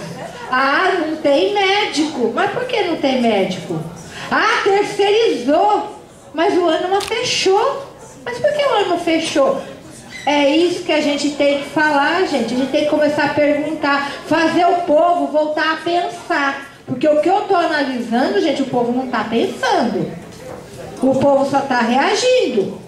Não tem médico. Mas por que não tem médico? Terceirizou. Mas o ano não fechou. Mas por que o ano fechou? É isso que a gente tem que falar, gente. A gente tem que começar a perguntar, fazer o povo voltar a pensar. Porque o que eu estou analisando, gente, o povo não está pensando. O povo só está reagindo.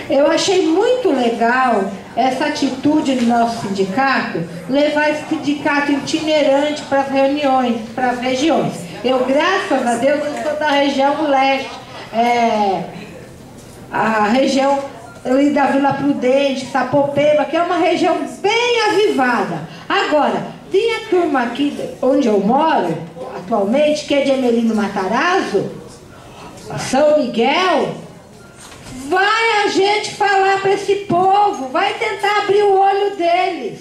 Eu achei muito legal essa atitude do nosso sindicato, levar esse sindicato itinerante para as reuniões, para as regiões. Eu, graças a Deus, eu sou da região leste, a região ali da Vila Prudente, Sapopemba, que é uma região bem avivada. Agora, tem a turma aqui onde eu moro, atualmente, que é de Emelino Matarazzo, São Miguel. Vai a gente falar para esse povo, vai tentar abrir o olho deles.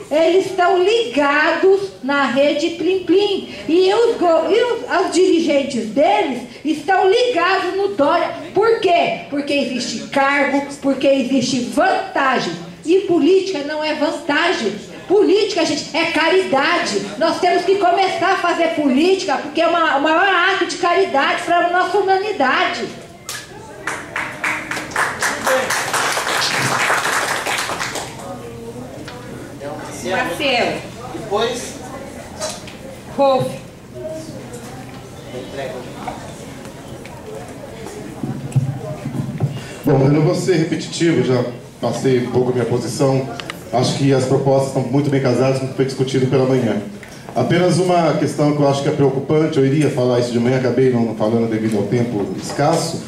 Eles estão ligados na rede Plim Plim. E os dirigentes deles estão ligados no Dória. Por quê? Porque existe cargo, porque existe vantagem. E política não é vantagem. Política, gente, é caridade. Nós temos que começar a fazer política porque é o maior ato de caridade para a nossa humanidade. Marcelo. Depois. Rolf. Bom, eu não vou ser repetitivo, já passei um pouco a minha posição. Acho que as propostas estão muito bem casadas com o que foi discutido pela manhã. Apenas uma questão que eu acho que é preocupante, eu iria falar isso de manhã, acabei não falando devido ao tempo escasso,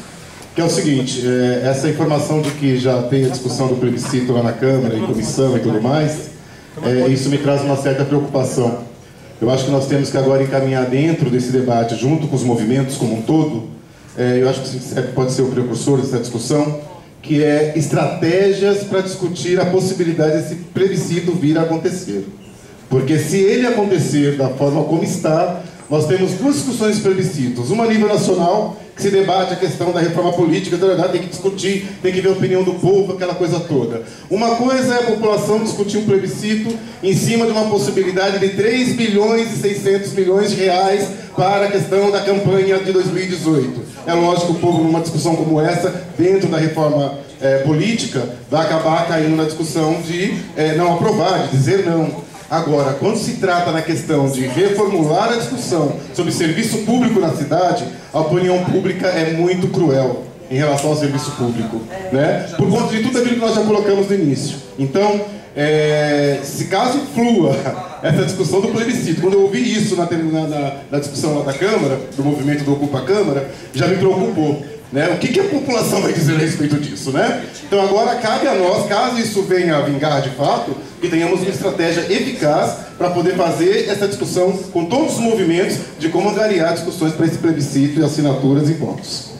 que é o seguinte, essa informação de que já tem a discussão do plebiscito lá na Câmara, em comissão e tudo mais, isso me traz uma certa preocupação. Eu acho que nós temos que agora encaminhar dentro desse debate, junto com os movimentos como um todo, eu acho que o SINCEP pode ser o precursor dessa discussão, que é estratégias para discutir a possibilidade desse plebiscito vir a acontecer. Porque se ele acontecer da forma como está, nós temos duas discussões de plebiscitos. Uma a nível nacional, que se debate a questão da reforma política, tem que discutir, tem que ver a opinião do povo, aquela coisa toda. Uma coisa é a população discutir um plebiscito em cima de uma possibilidade de 3 bilhões e 600 milhões de reais para a questão da campanha de 2018. É lógico que o povo, numa discussão como essa, dentro da reforma política, vai acabar caindo na discussão de não aprovar, de dizer não. Agora, quando se trata na questão de reformular a discussão sobre serviço público na cidade, a opinião pública é muito cruel em relação ao serviço público, né? Por conta de tudo aquilo que nós já colocamos no início. Então, se caso flua essa discussão do plebiscito, quando eu ouvi isso na discussão lá da Câmara, do movimento do Ocupa Câmara, já me preocupou. Né? O que a população vai dizer a respeito disso, né? Então agora cabe a nós, caso isso venha a vingar de fato, que tenhamos uma estratégia eficaz para poder fazer essa discussão com todos os movimentos de como angariar discussões para esse plebiscito e assinaturas e votos.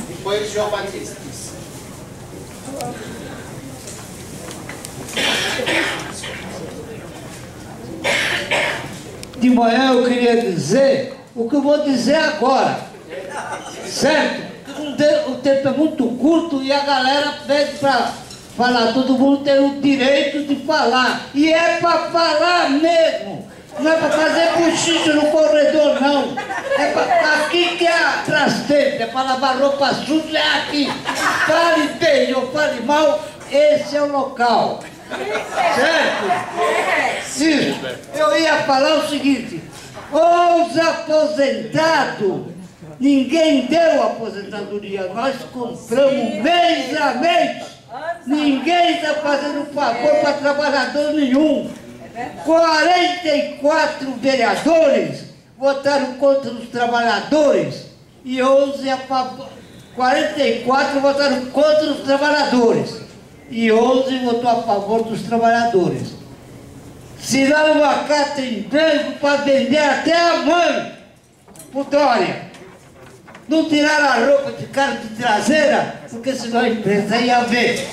Depois João Batista. De manhã eu queria dizer o que eu vou dizer agora, certo? O tempo é muito curto e a galera pede para falar, todo mundo tem o direito de falar, e é para falar mesmo, não é para fazer cochicho no corredor não, aqui que é a Trastevere, é para lavar roupa suja, é aqui, fale bem ou fale mal, esse é o local. Certo? Isso. Eu ia falar o seguinte, os aposentados, ninguém deu aposentadoria, nós compramos mês a mês, ninguém está fazendo favor para trabalhador nenhum. 44 vereadores votaram contra os trabalhadores e 11 a favor, 44 votaram contra os trabalhadores. E 11 votou a favor dos trabalhadores. Tiraram uma carta em branco para vender até a mãe pro Dória. Não tiraram a roupa de cara de traseira, porque senão a imprensa ia ver.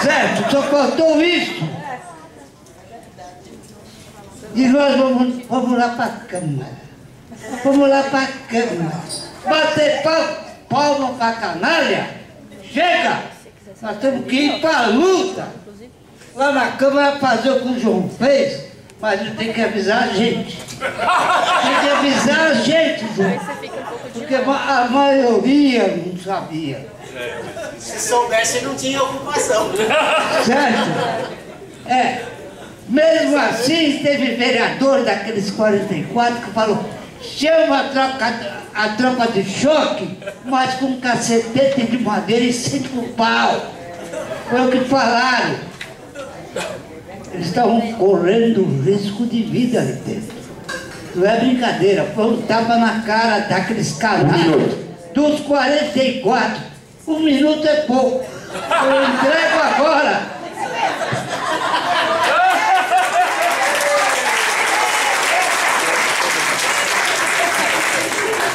Certo? Só faltou isso. E nós vamos lá para a Câmara. Vamos lá para a Câmara. Bater palma para a canalha. Chega! Nós temos que ir para a luta. Lá na Câmara fazer o que o João fez, mas ele tem que avisar a gente. Tem que avisar a gente, João. Porque a maioria não sabia. Se soubesse, não tinha ocupação. Certo? Mesmo assim, teve vereador daqueles 44 que falou, chama a tropa de choque, mas com um cacetete de madeira e 5 pau. Foi o que falaram. Eles estavam correndo risco de vida ali dentro. Não é brincadeira, foi um tapa na cara daqueles canalhas. Dos 44, 1 minuto é pouco. Eu entrego agora.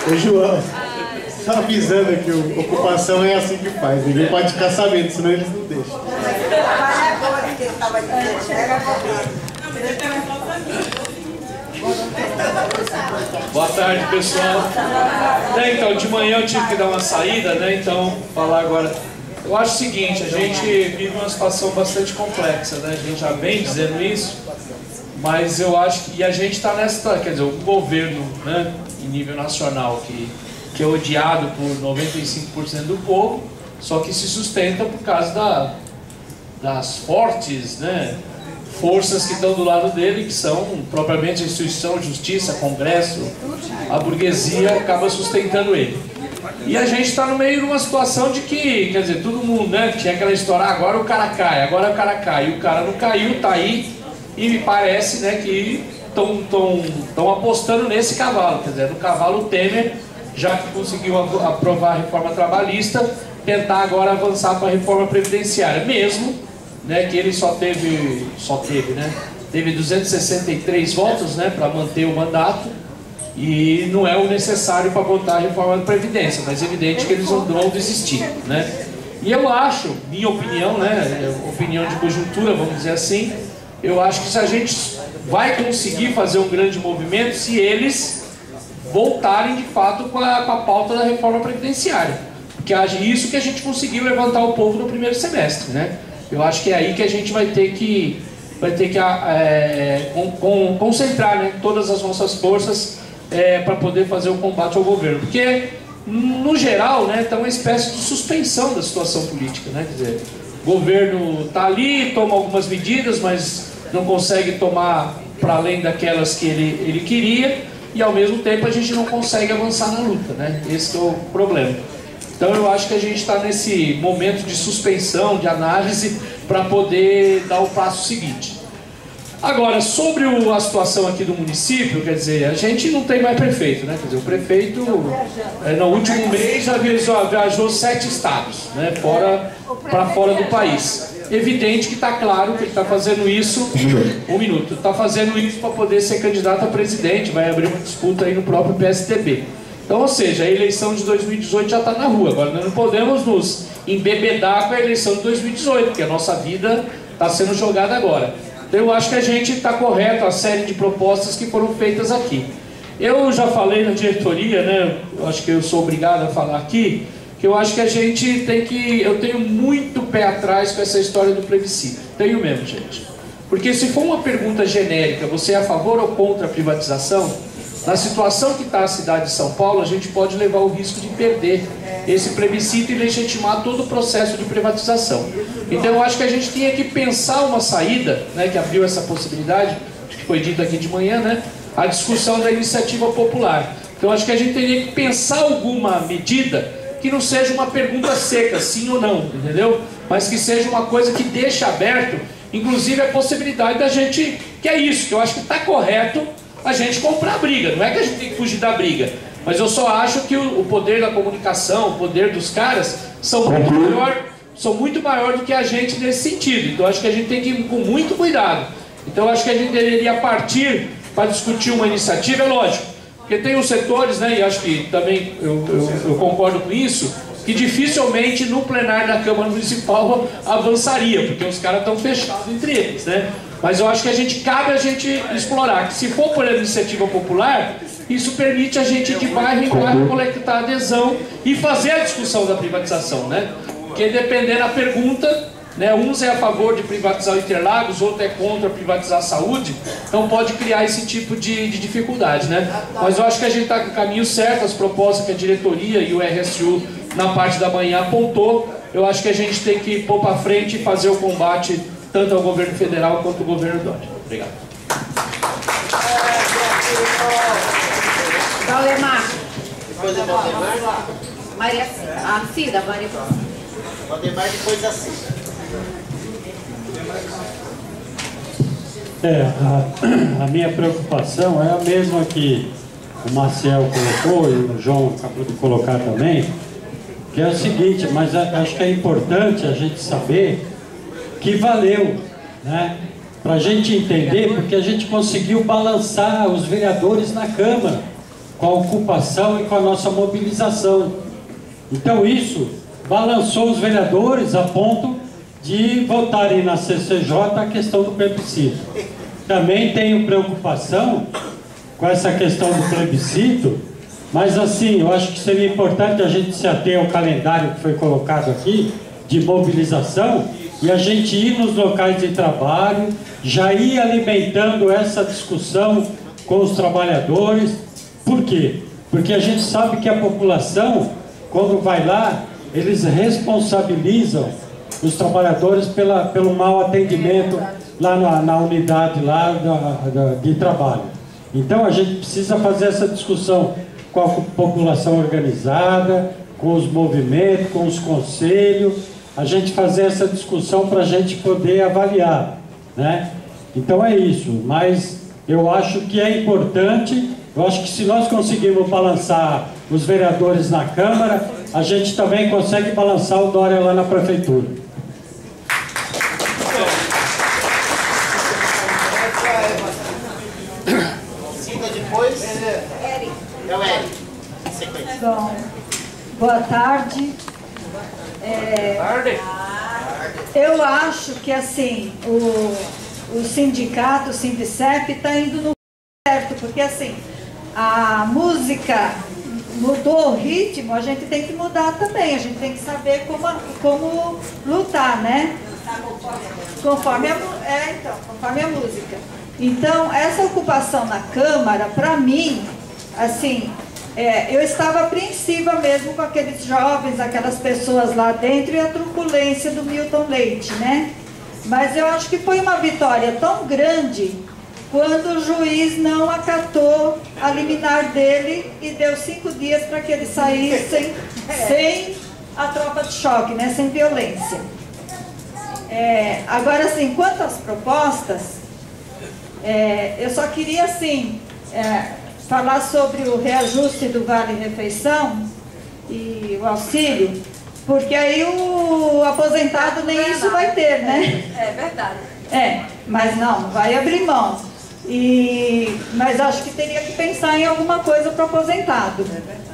Ô João, Só avisando que a ocupação é assim que faz. Ninguém pode ficar sabendo, senão eles não deixam. Boa tarde, pessoal. Então, de manhã eu tive que dar uma saída, né? Então, falar agora. Eu acho o seguinte, a gente vive uma situação bastante complexa, né? A gente já vem dizendo isso, mas eu acho que a gente está nessa, quer dizer, o governo, né, em nível nacional, que é odiado por 95% do povo, só que se sustenta por causa das fortes, né, forças que estão do lado dele, que são propriamente a instituição, justiça, congresso, a burguesia acaba sustentando ele. E a gente está no meio de uma situação de que, quer dizer, todo mundo, né, tinha aquela história, agora o cara cai, e o cara não caiu, está aí, e me parece, né, que estão apostando nesse cavalo, quer dizer, no cavalo Temer, já que conseguiu aprovar a reforma trabalhista, tentar agora avançar para a reforma previdenciária, mesmo, né, que ele teve 263 votos, né, para manter o mandato, e não é o necessário para votar a reforma da Previdência, mas é evidente que eles não vão desistir, né? E eu acho, minha opinião, né, opinião de conjuntura, vamos dizer assim, eu acho que se a gente vai conseguir fazer um grande movimento se eles voltarem de fato com a pauta da reforma previdenciária, porque é isso que a gente conseguiu levantar o povo no primeiro semestre, né? Eu acho que é aí que a gente vai ter que concentrar, né, todas as nossas forças para poder fazer o combate ao governo, porque no geral, né, está uma espécie de suspensão da situação política, né? Quer dizer, o governo está ali, toma algumas medidas, mas não consegue tomar para além daquelas que ele queria, e ao mesmo tempo a gente não consegue avançar na luta, né? Esse é o problema. Então eu acho que a gente está nesse momento de suspensão, de análise, para poder dar o passo seguinte. Agora, sobre a situação aqui do município, quer dizer, a gente não tem mais prefeito, né? Quer dizer, o prefeito, no último mês, já viajou 7 estados, né? Para fora do país. Evidente que está claro que ele está fazendo isso, está fazendo isso para poder ser candidato a presidente, vai abrir uma disputa aí no próprio PSDB. Então, ou seja, a eleição de 2018 já está na rua. Agora, nós não podemos nos embebedar com a eleição de 2018, porque a nossa vida está sendo jogada agora. Então, eu acho que a gente está correto, a série de propostas que foram feitas aqui. Eu já falei na diretoria, né, eu acho que eu sou obrigado a falar aqui, que eu acho que a gente tem que... Eu tenho muito pé atrás com essa história do plebiscito. Tenho mesmo, gente. Porque se for uma pergunta genérica, você é a favor ou contra a privatização, na situação que está a cidade de São Paulo, a gente pode levar o risco de perder esse plebiscito e legitimar todo o processo de privatização. Então eu acho que a gente tinha que pensar uma saída, né, que abriu essa possibilidade, que foi dito aqui de manhã, né, a discussão da iniciativa popular. Então eu acho que a gente teria que pensar alguma medida que não seja uma pergunta seca, sim ou não, entendeu? Mas que seja uma coisa que deixe aberto, inclusive a possibilidade da gente, que é isso, que eu acho que está correto, a gente comprar a briga. Não é que a gente tem que muito da briga, mas eu só acho que o poder da comunicação, o poder dos caras são muito maior do que a gente nesse sentido. Então acho que a gente tem que ir com muito cuidado. Então acho que a gente deveria partir para discutir uma iniciativa, é lógico, porque tem os setores, né, e acho que também eu concordo com isso, que dificilmente no plenário da Câmara Municipal avançaria, porque os caras estão fechados entre eles, né? Mas eu acho que cabe a gente explorar, que se for por iniciativa popular, isso permite a gente de bairro em bairro coletar adesão e fazer a discussão da privatização, né? Porque dependendo da pergunta, né, uns é a favor de privatizar o Interlagos, outro é contra privatizar a saúde, então pode criar esse tipo de dificuldade, né? Mas eu acho que a gente está com o caminho certo, as propostas que a diretoria e o RSU na parte da manhã apontou, eu acho que a gente tem que pôr para frente e fazer o combate tanto ao governo federal quanto ao governo Dória. Obrigado. Valdemar. Depois é Valdemar. Maria Cida, Maria Valdemar, depois a Cida. A minha preocupação é a mesma que o Marcel colocou e o João acabou de colocar também, que é o seguinte, mas acho que é importante a gente saber que valeu, né? Para a gente entender, porque a gente conseguiu balançar os vereadores na Câmara com a ocupação e com a nossa mobilização. Então isso balançou os vereadores a ponto de votarem na CCJ a questão do plebiscito. Também tenho preocupação com essa questão do plebiscito, mas assim, eu acho que seria importante a gente se ater ao calendário que foi colocado aqui, de mobilização, e a gente ir nos locais de trabalho, já ir alimentando essa discussão com os trabalhadores. Por quê? Porque a gente sabe que a população, quando vai lá, eles responsabilizam os trabalhadores pelo mau atendimento lá na unidade lá de trabalho. Então a gente precisa fazer essa discussão com a população organizada, com os movimentos, com os conselhos, a gente fazer essa discussão para a gente poder avaliar, né? Então é isso, mas eu acho que é importante, eu acho que se nós conseguirmos balançar os vereadores na Câmara, a gente também consegue balançar o Dória lá na Prefeitura. Depois, é o Eric. Bom, boa tarde. Eu acho que assim, o sindicato, o Sindicep, está indo no certo, porque assim, a música mudou o ritmo, a gente tem que mudar também, a gente tem que saber como lutar, né? Conforme a música. Então, essa ocupação na Câmara, para mim, assim, eu estava apreensiva mesmo com aqueles jovens, aquelas pessoas lá dentro e a truculência do Milton Leite, né? Mas eu acho que foi uma vitória tão grande quando o juiz não acatou a liminar dele e deu 5 dias para que eles saíssem sem a tropa de choque, né? Sem violência. Agora, assim, quanto às propostas, eu só queria, assim, falar sobre o reajuste do Vale-Refeição e o auxílio, porque aí o aposentado nem isso vai ter, né? É verdade. Mas não, vai abrir mão. Mas acho que teria que pensar em alguma coisa para o aposentado. É verdade.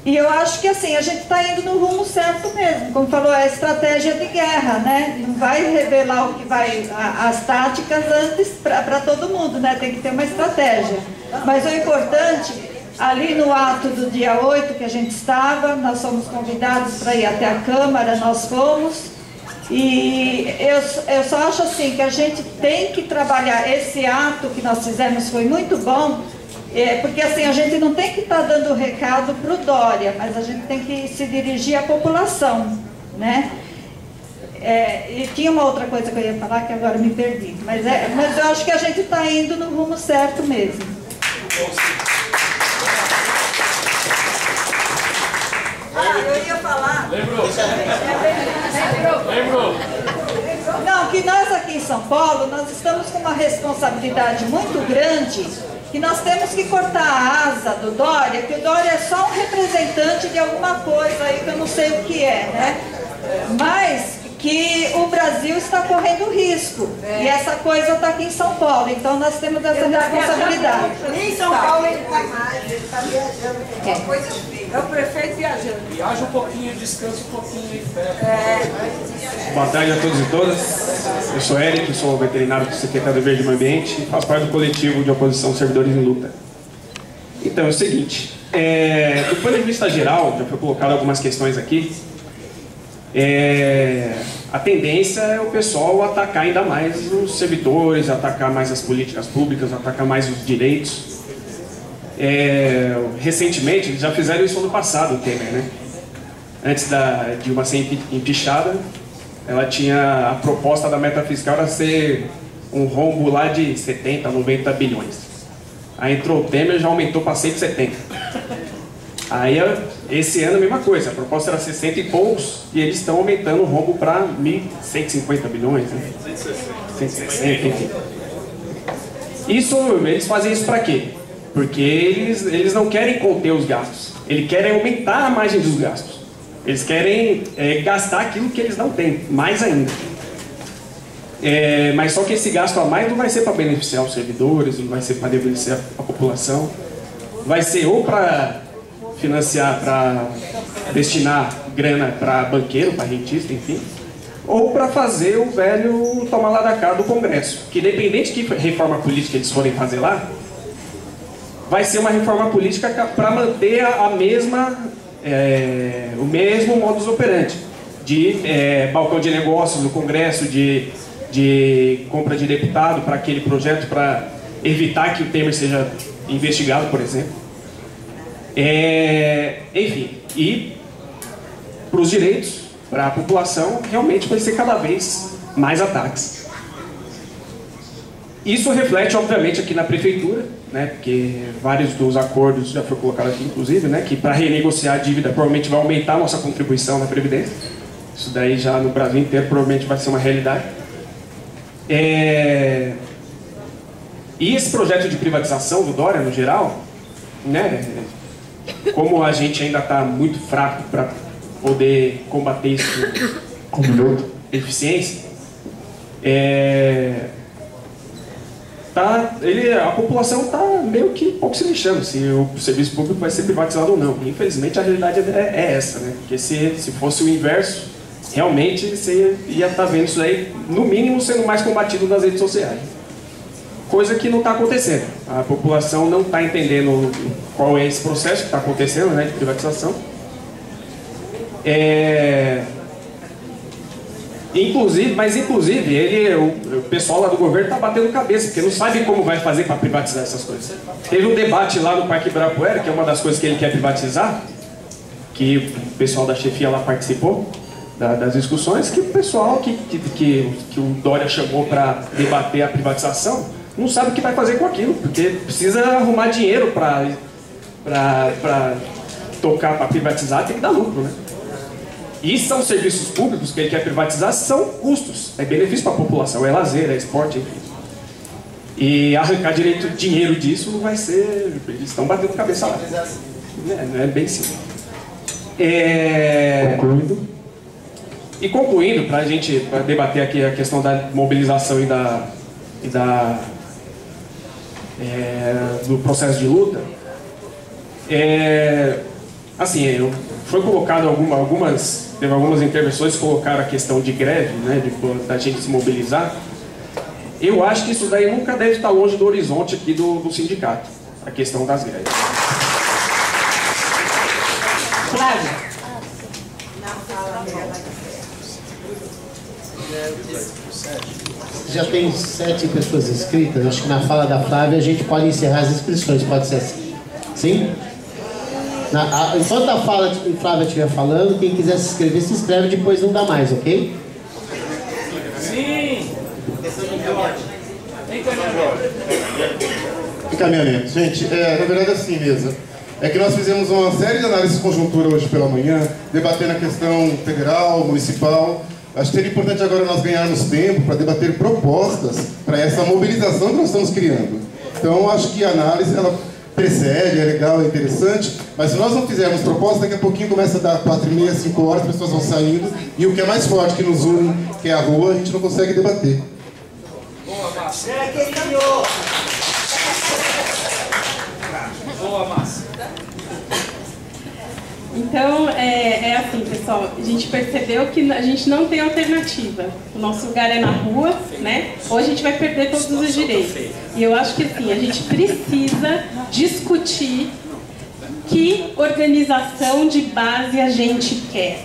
E eu acho que assim, a gente está indo no rumo certo mesmo. Como falou, é estratégia de guerra, né? Não vai revelar o que vai, as táticas antes para todo mundo, né? Tem que ter uma estratégia. Mas o importante, ali no ato do dia 8 que a gente estava, nós fomos convidados para ir até a Câmara, nós fomos. E eu só acho assim que a gente tem que trabalhar, esse ato que nós fizemos foi muito bom, porque assim, a gente não tem que estar dando recado para o Dória, mas a gente tem que se dirigir à população, né? E tinha uma outra coisa que eu ia falar que agora me perdi, mas eu acho que a gente está indo no rumo certo mesmo. Eu ia falar. Lembrou? Não, que nós aqui em São Paulo, nós estamos com uma responsabilidade muito grande, que nós temos que cortar a asa do Dória, que o Dória é só um representante de alguma coisa aí que eu não sei o que é, né? Mas que o Brasil está correndo risco, e essa coisa está aqui em São Paulo, então nós temos essa responsabilidade. Nem em São Paulo ele está mais, ele está viajando, é uma coisa feia. É o prefeito viajando. Viaja um pouquinho, descansa um pouquinho e Boa tarde a todos e todas. Eu sou Eric, sou veterinário do Secretário Verde do Meio Ambiente e faço parte do coletivo de oposição Servidores em Luta. Então, é o seguinte, do ponto de vista geral, já foi colocado algumas questões aqui, a tendência é o pessoal atacar ainda mais os servidores, atacar mais as políticas públicas, atacar mais os direitos. Recentemente, eles já fizeram isso no passado, o Temer, né? Antes da Dilma ser empichada, ela tinha a proposta da meta fiscal era ser um rombo lá de 70, 90 bilhões. Aí entrou o Temer e já aumentou para 170. Aí esse ano a mesma coisa, a proposta era 60 e poucos e eles estão aumentando o rombo para 1.150 bilhões, né? 160, enfim. Eles fazem isso para quê? Porque eles não querem conter os gastos, eles querem aumentar a margem dos gastos. Eles querem gastar aquilo que eles não têm, mais ainda. Mas só que esse gasto a mais não vai ser para beneficiar os servidores, não vai ser para beneficiar a população. Vai ser ou para financiar para destinar grana para banqueiro, para rentista, enfim, ou para fazer o velho tomar lá da cá do Congresso, que independente de que reforma política eles forem fazer lá, vai ser uma reforma política para manter a mesma, o mesmo modus operandi de balcão de negócios do Congresso, de compra de deputado para aquele projeto, para evitar que o Temer seja investigado, por exemplo. Enfim, e para os direitos, para a população, realmente vai ser cada vez mais ataques. Isso reflete, obviamente, aqui na prefeitura, né, porque vários dos acordos já foram colocados aqui, inclusive, né, que para renegociar a dívida provavelmente vai aumentar a nossa contribuição na Previdência. Isso daí já no Brasil inteiro provavelmente vai ser uma realidade. E esse projeto de privatização do Dória, no geral, né, como a gente ainda está muito fraco para poder combater isso com eficiência, a população está meio que pouco se lixando se o serviço público vai ser privatizado ou não. Infelizmente a realidade é essa, né? Porque se fosse o inverso, realmente você ia estar vendo isso aí, no mínimo, sendo mais combatido nas redes sociais. Coisa que não está acontecendo. A população não está entendendo qual é esse processo que está acontecendo, né, de privatização. Inclusive, o pessoal lá do governo está batendo cabeça, porque não sabe como vai fazer para privatizar essas coisas. Teve um debate lá no Parque Ibirapuera, que é uma das coisas que ele quer privatizar, que o pessoal da chefia lá participou das discussões, que o pessoal que o Dória chamou para debater a privatização não sabe o que vai fazer com aquilo, porque precisa arrumar dinheiro para tocar, para privatizar, tem que dar lucro, né? E são serviços públicos que ele quer privatizar, são custos, é benefício para a população, é lazer, é esporte, enfim. E arrancar dinheiro disso vai ser... Eles estão batendo cabeça lá. É bem simples. Concluindo, para a gente debater aqui a questão da mobilização e do processo de luta, assim, foi colocado teve algumas intervenções que colocaram a questão de greve, né, da gente se mobilizar. Eu acho que isso daí nunca deve estar longe do horizonte aqui do sindicato, a questão das greves. Flávia. Já tem 7 pessoas inscritas, acho que na fala da Flávia a gente pode encerrar as inscrições, pode ser assim? Sim? Enquanto a fala de Flávia estiver falando, quem quiser se inscrever, se inscreve, depois não dá mais, ok? Sim! Encaminhamento. Gente, na verdade é assim mesmo. É que nós fizemos uma série de análises de conjuntura hoje pela manhã, debatendo a questão federal, municipal. Acho que seria importante agora nós ganharmos tempo para debater propostas para essa mobilização que nós estamos criando. Então, acho que a análise, ela precede, é legal, é interessante, mas se nós não fizermos propostas, daqui a pouquinho começa a dar 4h30, 5 horas, as pessoas vão saindo, e o que é mais forte, que nos une, que é a rua, a gente não consegue debater. Boa, Márcia. Boa, Márcia. Então, assim, pessoal, a gente percebeu que a gente não tem alternativa. O nosso lugar é na rua, né? Ou a gente vai perder todos os direitos. E eu acho que, assim, a gente precisa discutir que organização de base a gente quer.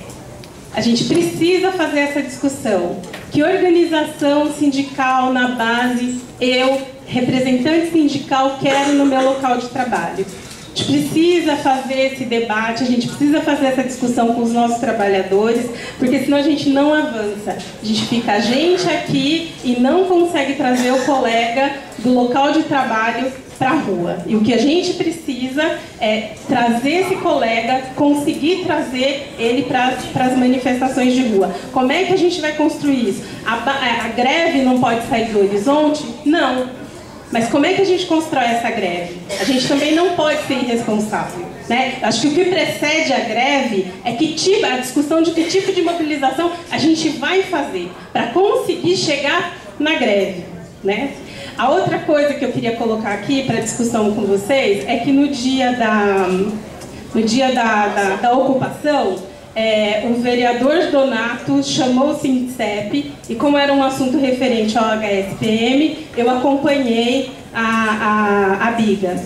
A gente precisa fazer essa discussão. Que organização sindical na base eu, representante sindical, quero no meu local de trabalho? A gente precisa fazer esse debate, a gente precisa fazer essa discussão com os nossos trabalhadores, porque senão a gente não avança. A gente fica a gente aqui e não consegue trazer o colega do local de trabalho para a rua. E o que a gente precisa é trazer esse colega, conseguir trazer ele para as manifestações de rua. Como é que a gente vai construir isso? A greve não pode sair do horizonte? Não. Mas como é que a gente constrói essa greve? A gente também não pode ser irresponsável, né? Acho que o que precede a greve é a discussão de que tipo de mobilização a gente vai fazer para conseguir chegar na greve, né? A outra coisa que eu queria colocar aqui para discussão com vocês é que no dia no dia da ocupação, o vereador Donato chamou o Sindicep e, como era um assunto referente ao HSPM, eu acompanhei a biga.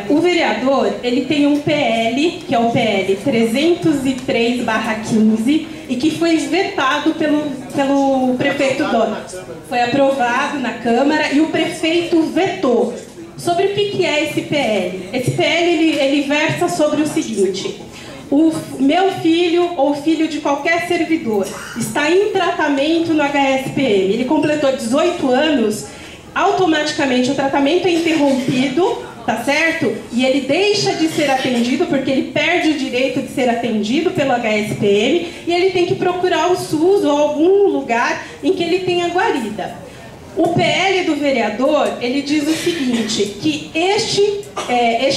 O vereador, ele tem um PL, que é o PL 303/15, e que foi vetado pelo prefeito Donato. Foi aprovado na Câmara e o prefeito vetou. Sobre o que é esse PL? Esse PL ele versa sobre o seguinte: o meu filho ou filho de qualquer servidor está em tratamento no HSPM, ele completou 18 anos, automaticamente o tratamento é interrompido, tá certo? E ele deixa de ser atendido, porque ele perde o direito de ser atendido pelo HSPM, e ele tem que procurar o SUS ou algum lugar em que ele tenha guarida. O PL do vereador, ele diz o seguinte, que este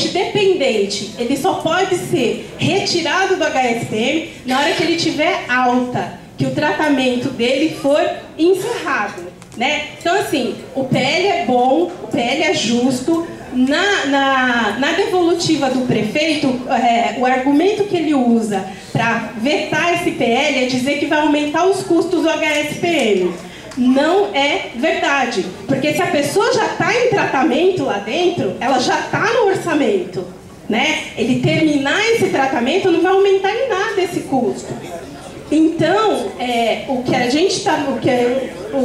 dependente, ele só pode ser retirado do HSPM na hora que ele tiver alta, que o tratamento dele for encerrado, né? Então, assim, o PL é bom, o PL é justo. Na devolutiva do prefeito, o argumento que ele usa para vetar esse PL é dizer que vai aumentar os custos do HSPM. Não é verdade, porque se a pessoa já está em tratamento lá dentro, ela já está no orçamento, né? Ele terminar esse tratamento não vai aumentar em nada esse custo. Então, o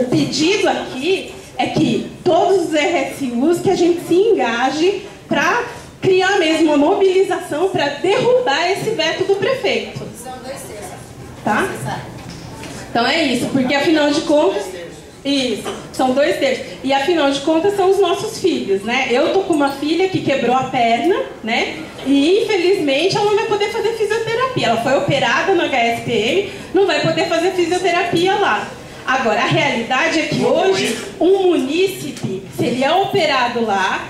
pedido aqui é que todos os RSUs, que a gente se engaje para criar mesmo uma mobilização para derrubar esse veto do prefeito. São 2/3. Tá? Então é isso, porque afinal de contas... Isso, são 2/3. E afinal de contas são os nossos filhos, né? Eu tô com uma filha que quebrou a perna, né? E infelizmente ela não vai poder fazer fisioterapia. Ela foi operada no HSPM, não vai poder fazer fisioterapia lá. Agora, a realidade é que hoje, um munícipe, se ele é operado lá,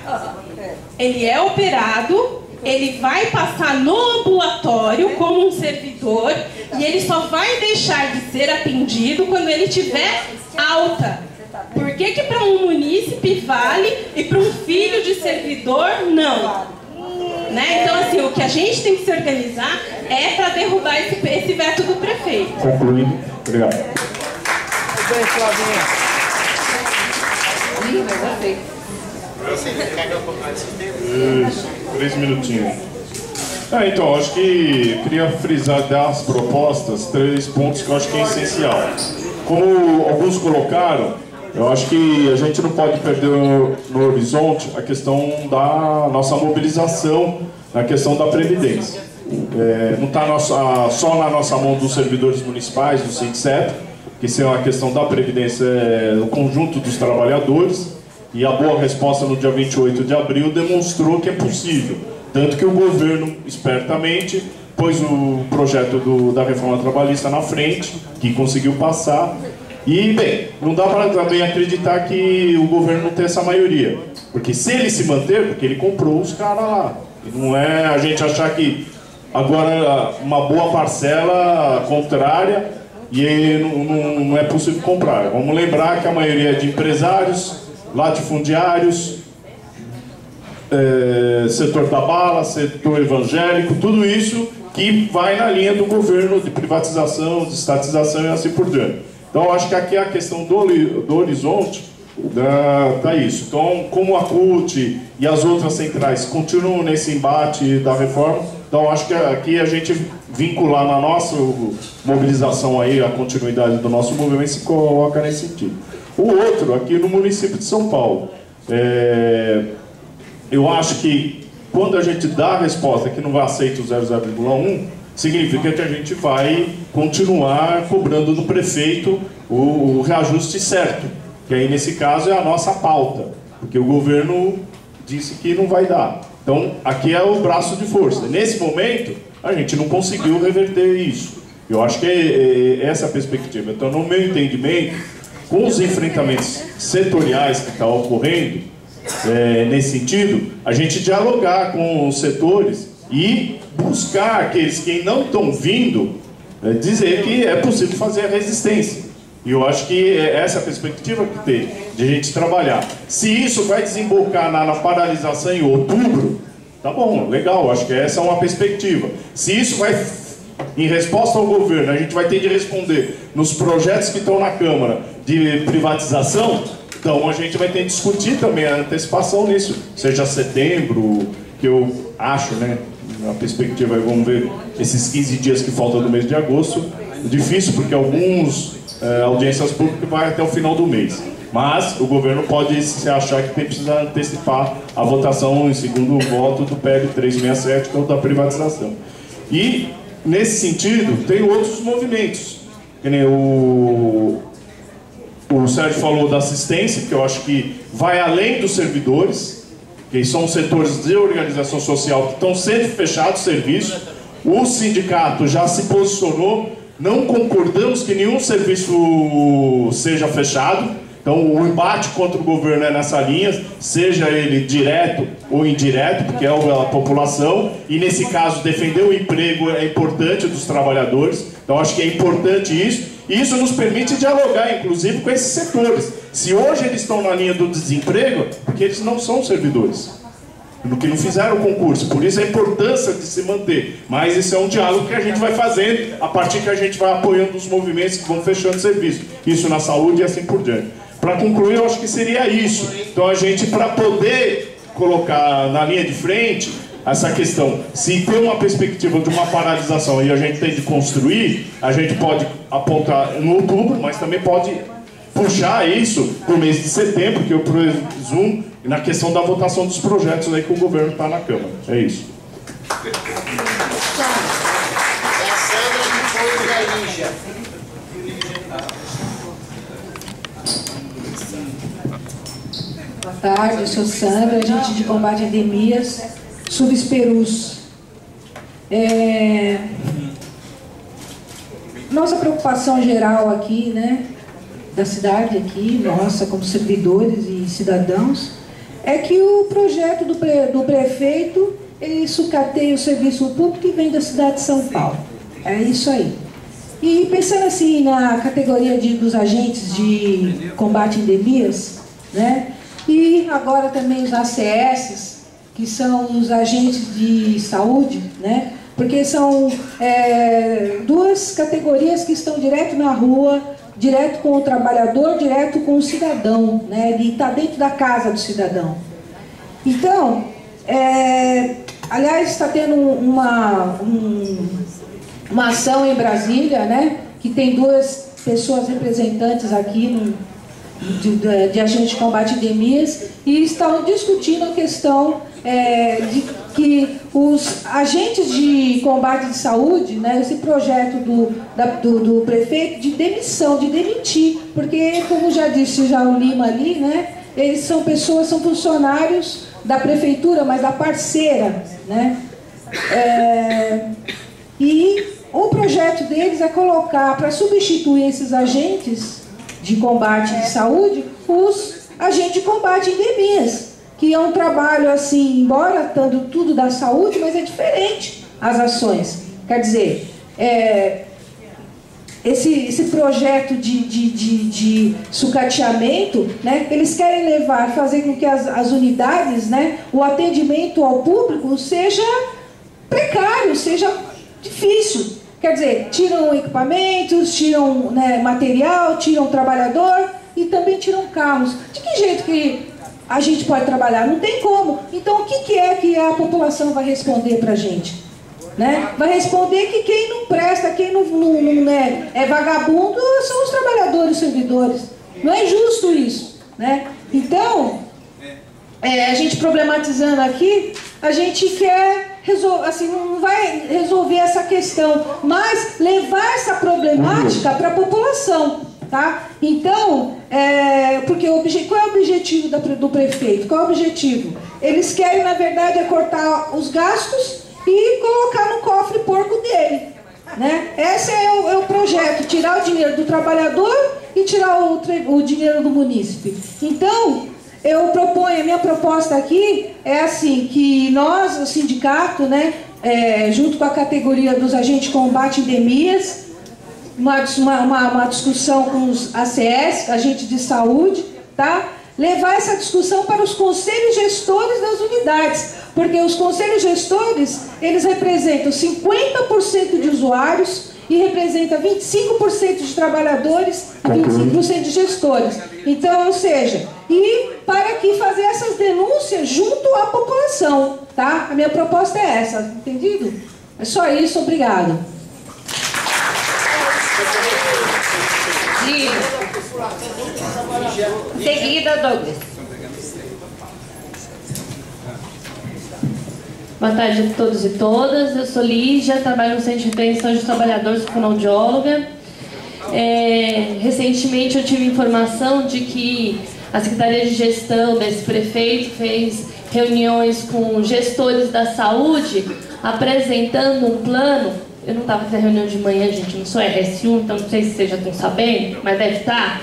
ele vai passar no ambulatório como um servidor e ele só vai deixar de ser atendido quando ele tiver alta. Por que para um munícipe vale e para um filho de servidor não? Né? Então, assim, o que a gente tem que se organizar é para derrubar esse veto do prefeito. Concluído. Obrigado. Bem, Flavinha. 3 minutinhos. Então, acho que queria frisar das propostas 3 pontos que eu acho que é essencial. Como alguns colocaram, eu acho que a gente não pode perder no horizonte a questão da nossa mobilização na questão da Previdência. Não está só na nossa mão dos servidores municipais, do Sindicep, que isso é uma questão da Previdência, o conjunto dos trabalhadores, e a boa resposta no dia 28 de abril demonstrou que é possível. Tanto que o governo, espertamente, pôs o projeto da reforma trabalhista na frente, que conseguiu passar. E, bem, não dá para também acreditar que o governo não tem essa maioria. Porque se ele se manter, porque ele comprou os caras lá. E não é a gente achar que agora uma boa parcela contrária e não é possível comprar. Vamos lembrar que a maioria é de empresários, latifundiários, setor da bala, setor evangélico, tudo isso que vai na linha do governo de privatização, de estatização e assim por diante. Então, acho que aqui a questão do horizonte dá isso. Então, como a CUT e as outras centrais continuam nesse embate da reforma, então acho que aqui a gente vincular na nossa mobilização aí, a continuidade do nosso movimento se coloca nesse sentido. O outro, aqui no município de São Paulo, eu acho que quando a gente dá a resposta que não vai aceitar o 0,1, significa que a gente vai continuar cobrando do prefeito o reajuste certo, que aí nesse caso é a nossa pauta, porque o governo disse que não vai dar. Então aqui é o braço de força. Nesse momento a gente não conseguiu reverter isso. Eu acho que é essa a perspectiva. Então, no meu entendimento, com os enfrentamentos setoriais que estão ocorrendo, nesse sentido, a gente dialogar com os setores e buscar aqueles que não estão vindo, dizer que é possível fazer a resistência. E eu acho que essa é a perspectiva que tem de a gente trabalhar. Se isso vai desembocar na paralisação em outubro, Tá bom, legal, acho que essa é uma perspectiva. Se isso vai, em resposta ao governo, a gente vai ter de responder nos projetos que estão na Câmara de privatização, então a gente vai ter de discutir também a antecipação nisso, seja setembro, que eu acho, né, na perspectiva, vamos ver, esses 15 dias que faltam do mês de agosto, difícil porque alguns audiências públicas vai até o final do mês. Mas o governo pode se achar que precisa antecipar a votação em segundo voto do PL 367, que é o da privatização. E, nesse sentido, tem outros movimentos. Que nem o Sérgio falou da assistência, que eu acho que vai além dos servidores, que são setores de organização social que estão sendo fechados serviços. O sindicato já se posicionou, não concordamos que nenhum serviço seja fechado. Então, o embate contra o governo é nessa linha, seja ele direto ou indireto, porque é a população, e nesse caso, defender o emprego é importante dos trabalhadores, então acho que é importante isso, e isso nos permite dialogar, inclusive, com esses setores. Se hoje eles estão na linha do desemprego, porque eles não são servidores, porque não fizeram o concurso, por isso a importância de se manter. Mas isso é um diálogo que a gente vai fazendo, a partir que a gente vai apoiando os movimentos que vão fechando serviço, isso na saúde e assim por diante. Para concluir, eu acho que seria isso. Então a gente, para poder colocar na linha de frente essa questão, se tem uma perspectiva de uma paralisação e a gente tem de construir, a gente pode apontar no outubro, mas também pode puxar isso para o mês de setembro, que eu presumo, na questão da votação dos projetos aí que o governo está na Câmara. É isso. Boa tarde, eu sou Sandra, agente de combate a endemias, Subesperus. Nossa preocupação geral aqui, né, da cidade aqui, nossa, como servidores e cidadãos, é que o projeto do prefeito, ele sucateia o serviço público que vem da cidade de São Paulo. É isso aí. E pensando assim na categoria dos agentes de combate a endemias, né, e agora também os ACS, que são os agentes de saúde, né? Porque são duas categorias que estão direto na rua, direto com o trabalhador, direto com o cidadão, né? Ele está dentro da casa do cidadão. Então, aliás, está tendo uma ação em Brasília, né? Que tem duas pessoas representantes aqui de agentes de combate a endemias, e estão discutindo a questão de que os agentes de combate de saúde, né, esse projeto do prefeito de demissão, de demitir, porque, como já disse já o Lima ali, né, eles são pessoas, são funcionários da prefeitura, mas da parceira, né, e o projeto deles é colocar, para substituir esses agentes de combate de saúde, os agentes de combate a endemias, que é um trabalho assim, embora estando tudo da saúde, mas é diferente as ações. Quer dizer, esse projeto de sucateamento, né, eles querem fazer com que as unidades, né, o atendimento ao público seja precário, seja difícil. Quer dizer, tiram equipamentos, tiram, né, material, tiram trabalhador e também tiram carros. De que jeito que a gente pode trabalhar? Não tem como. Então, o que é que a população vai responder para a gente? Né? Vai responder que quem não presta, quem não é vagabundo, são os trabalhadores, os servidores. Não é justo isso. Né? Então, a gente problematizando aqui, a gente quer assim, não vai resolver essa questão, mas levar essa problemática para a população. Tá? Então, porque qual é o objetivo do prefeito? Qual é o objetivo? Eles querem, na verdade, cortar os gastos e colocar no cofre porco dele. Né? Esse é o projeto, tirar o dinheiro do trabalhador e tirar o dinheiro do munícipe. Então, eu proponho, a minha proposta aqui é assim, que nós, o sindicato, né, junto com a categoria dos agentes de combate a endemias, uma discussão com os ACS, agentes de saúde, tá? Levar essa discussão para os conselhos gestores das unidades, Porque os conselhos gestores, eles representam 50% de usuários e representa 25% de trabalhadores e 25% de gestores. Então, ou seja, e para que fazer essas denúncias junto à população, tá? A minha proposta é essa, entendido? É só isso, obrigado. Em seguida, Douglas. Boa tarde a todos e todas. Eu sou Lígia, trabalho no Centro de Intervenção de Trabalhadores, sou fonoaudióloga. Recentemente eu tive informação de que a Secretaria de Gestão desse prefeito fez reuniões com gestores da saúde, apresentando um plano. Eu não estava nessa reunião de manhã, gente, não sou RSU, então não sei se vocês já estão sabendo, mas deve estar.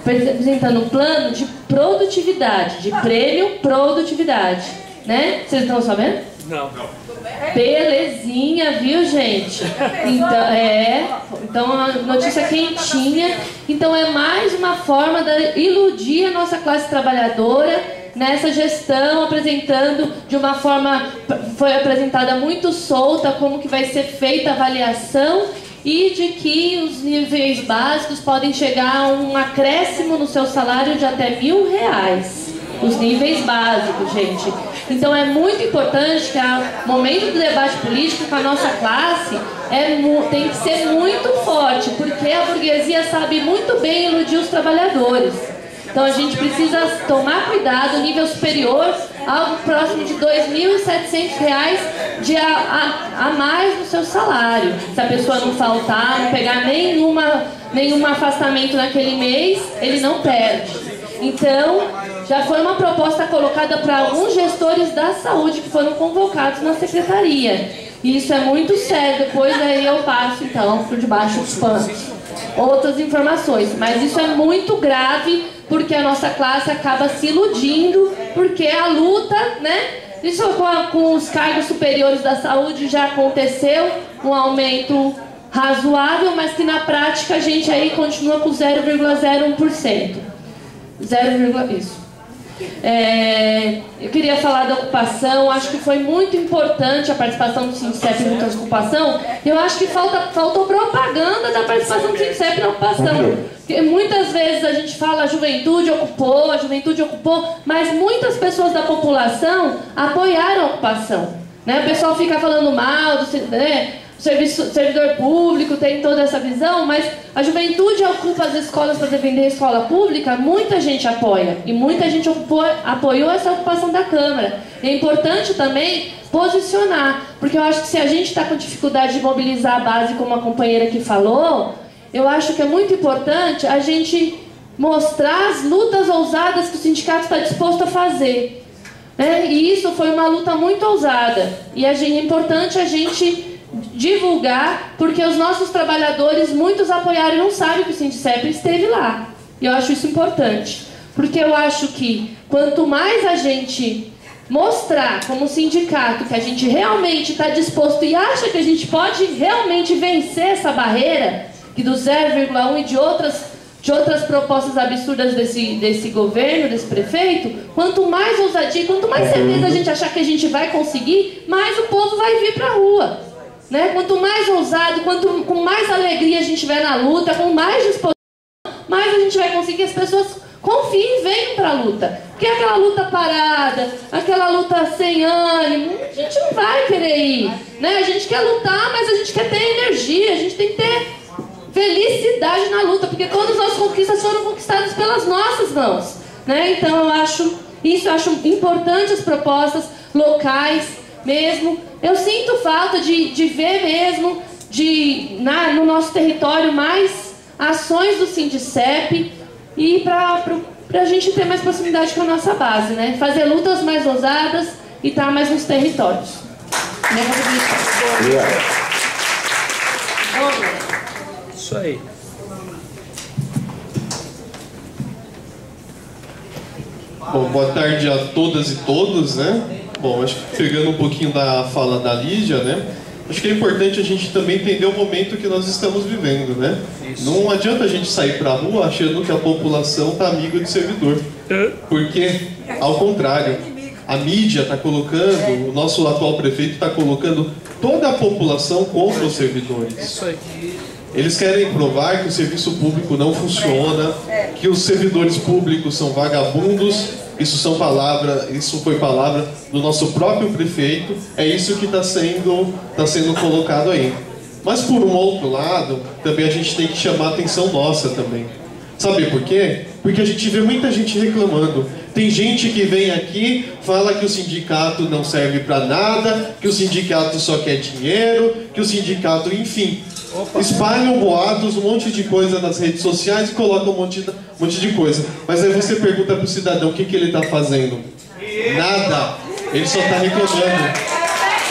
Apresentando um plano de produtividade, de prêmio produtividade, né? Vocês estão sabendo? Não. Belezinha, viu, gente? Então a notícia quentinha. Então é mais uma forma de iludir a nossa classe trabalhadora nessa gestão, apresentando de uma forma, foi apresentada muito solta como que vai ser feita a avaliação e de que os níveis básicos podem chegar a um acréscimo no seu salário de até R$1.000. Os níveis básicos, gente. Então é muito importante que o momento do debate político com a nossa classe tem que ser muito forte, porque a burguesia sabe muito bem iludir os trabalhadores. Então a gente precisa tomar cuidado, nível superior, algo próximo de R$2.700 a mais no seu salário. Se a pessoa não faltar, não pegar nenhum afastamento naquele mês, ele não perde. Então, já foi uma proposta colocada para alguns gestores da saúde que foram convocados na secretaria. E isso é muito sério, depois aí eu passo então por debaixo dos panos outras informações. Mas isso é muito grave, porque a nossa classe acaba se iludindo, porque a luta, né? Isso com os cargos superiores da saúde já aconteceu, um aumento razoável, mas que na prática a gente aí continua com 0,01%. Isso. Eu queria falar da ocupação. Acho que foi muito importante a participação do Sindicep na ocupação. Eu acho que faltou propaganda da participação do Sindicep na ocupação. Porque muitas vezes a gente fala a juventude ocupou, mas muitas pessoas da população apoiaram a ocupação, né? O pessoal fica falando mal do servidor público, tem toda essa visão, mas a juventude ocupa as escolas para defender a escola pública, muita gente apoia, e muita gente apoiou essa ocupação da Câmara. É importante também posicionar, porque eu acho que se a gente está com dificuldade de mobilizar a base, como a companheira que falou, eu acho que é muito importante a gente mostrar as lutas ousadas que o sindicato está disposto a fazer. E isso foi uma luta muito ousada, e é importante a gente divulgar, porque os nossos trabalhadores, muitos apoiaram e não sabem que o Sindicep esteve lá. E eu acho isso importante, porque eu acho que quanto mais a gente mostrar como sindicato que a gente realmente está disposto e acha que a gente pode realmente vencer essa barreira, que do 0,1 e de outras propostas absurdas desse governo, desse prefeito, quanto mais ousadia, quanto mais certeza a gente achar que a gente vai conseguir, mais o povo vai vir para a rua. Quanto mais ousado, com mais alegria a gente estiver na luta, com mais disposição, mais a gente vai conseguir que as pessoas confiem e venham para a luta. Porque aquela luta parada, aquela luta sem ânimo, a gente não vai querer ir. A gente quer lutar, mas a gente quer ter energia, a gente tem que ter felicidade na luta, porque todas as nossas conquistas foram conquistadas pelas nossas mãos. Então eu acho importante as propostas locais mesmo. Eu sinto falta de ver mesmo no nosso território mais ações do Sindicep e para a gente ter mais proximidade com a nossa base, fazer lutas mais ousadas e estar mais nos territórios. Isso aí. Bom, boa tarde a todas e todos, Bom, acho que pegando um pouquinho da fala da Lídia, acho que é importante a gente também entender o momento que nós estamos vivendo, Não adianta a gente sair para a rua achando que a população está amiga do servidor, porque, ao contrário, a mídia está colocando, o nosso atual prefeito está colocando toda a população contra os servidores. Isso aí. Eles querem provar que o serviço público não funciona, que os servidores públicos são vagabundos. Isso foi palavra do nosso próprio prefeito. É isso que está sendo colocado aí. Mas por um outro lado, também a gente tem que chamar a atenção nossa também. Sabe por quê? Porque a gente vê muita gente reclamando. Tem gente que vem aqui, fala que o sindicato não serve para nada, que o sindicato só quer dinheiro, que o sindicato, enfim, espalham boatos, um monte de coisa nas redes sociais e colocam um monte de coisa. Mas aí você pergunta para o cidadão o que ele está fazendo. Nada. Ele só está reclamando.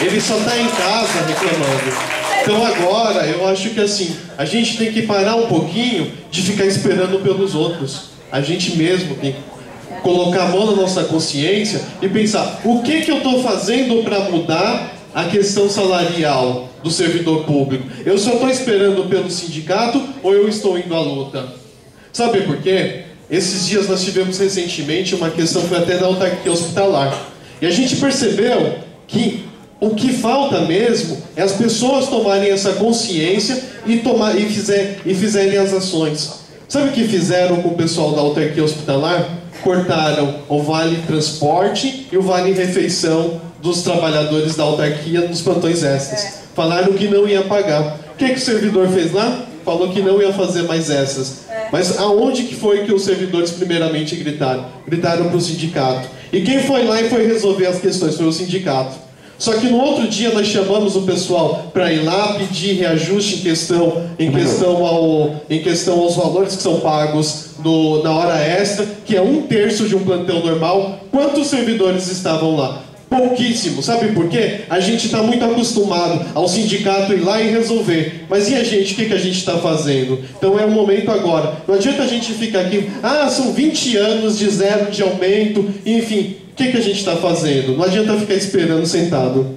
Ele só está em casa reclamando. Então agora, eu acho que assim, a gente tem que parar um pouquinho de ficar esperando pelos outros. A gente mesmo tem que colocar a mão na nossa consciência e pensar, o que eu estou fazendo para mudar a questão salarial do servidor público? Eu só estou esperando pelo sindicato ou eu estou indo à luta? Sabe por quê? Esses dias nós tivemos recentemente uma questão, foi até da autarquia hospitalar. E a gente percebeu que o que falta mesmo é as pessoas tomarem essa consciência e fizerem as ações. Sabe o que fizeram com o pessoal da autarquia hospitalar? Cortaram o vale transporte e o vale refeição dos trabalhadores da autarquia nos plantões extras. Falaram que não ia pagar. O que o servidor fez lá? Falou que não ia fazer mais essas. Mas aonde que foi que os servidores primeiramente gritaram? Gritaram para o sindicato. E quem foi lá e foi resolver as questões? Foi o sindicato. Só que no outro dia nós chamamos o pessoal para ir lá pedir reajuste em questão aos valores que são pagos na hora extra, que é 1/3 de um plantão normal. Quantos servidores estavam lá? Pouquíssimo. Sabe por quê? A gente está muito acostumado ao sindicato ir lá e resolver. Mas e a gente? O que a gente está fazendo? Então é o momento agora. Não adianta a gente ficar aqui, são 20 anos de zero de aumento, enfim. O que a gente está fazendo? Não adianta ficar esperando sentado.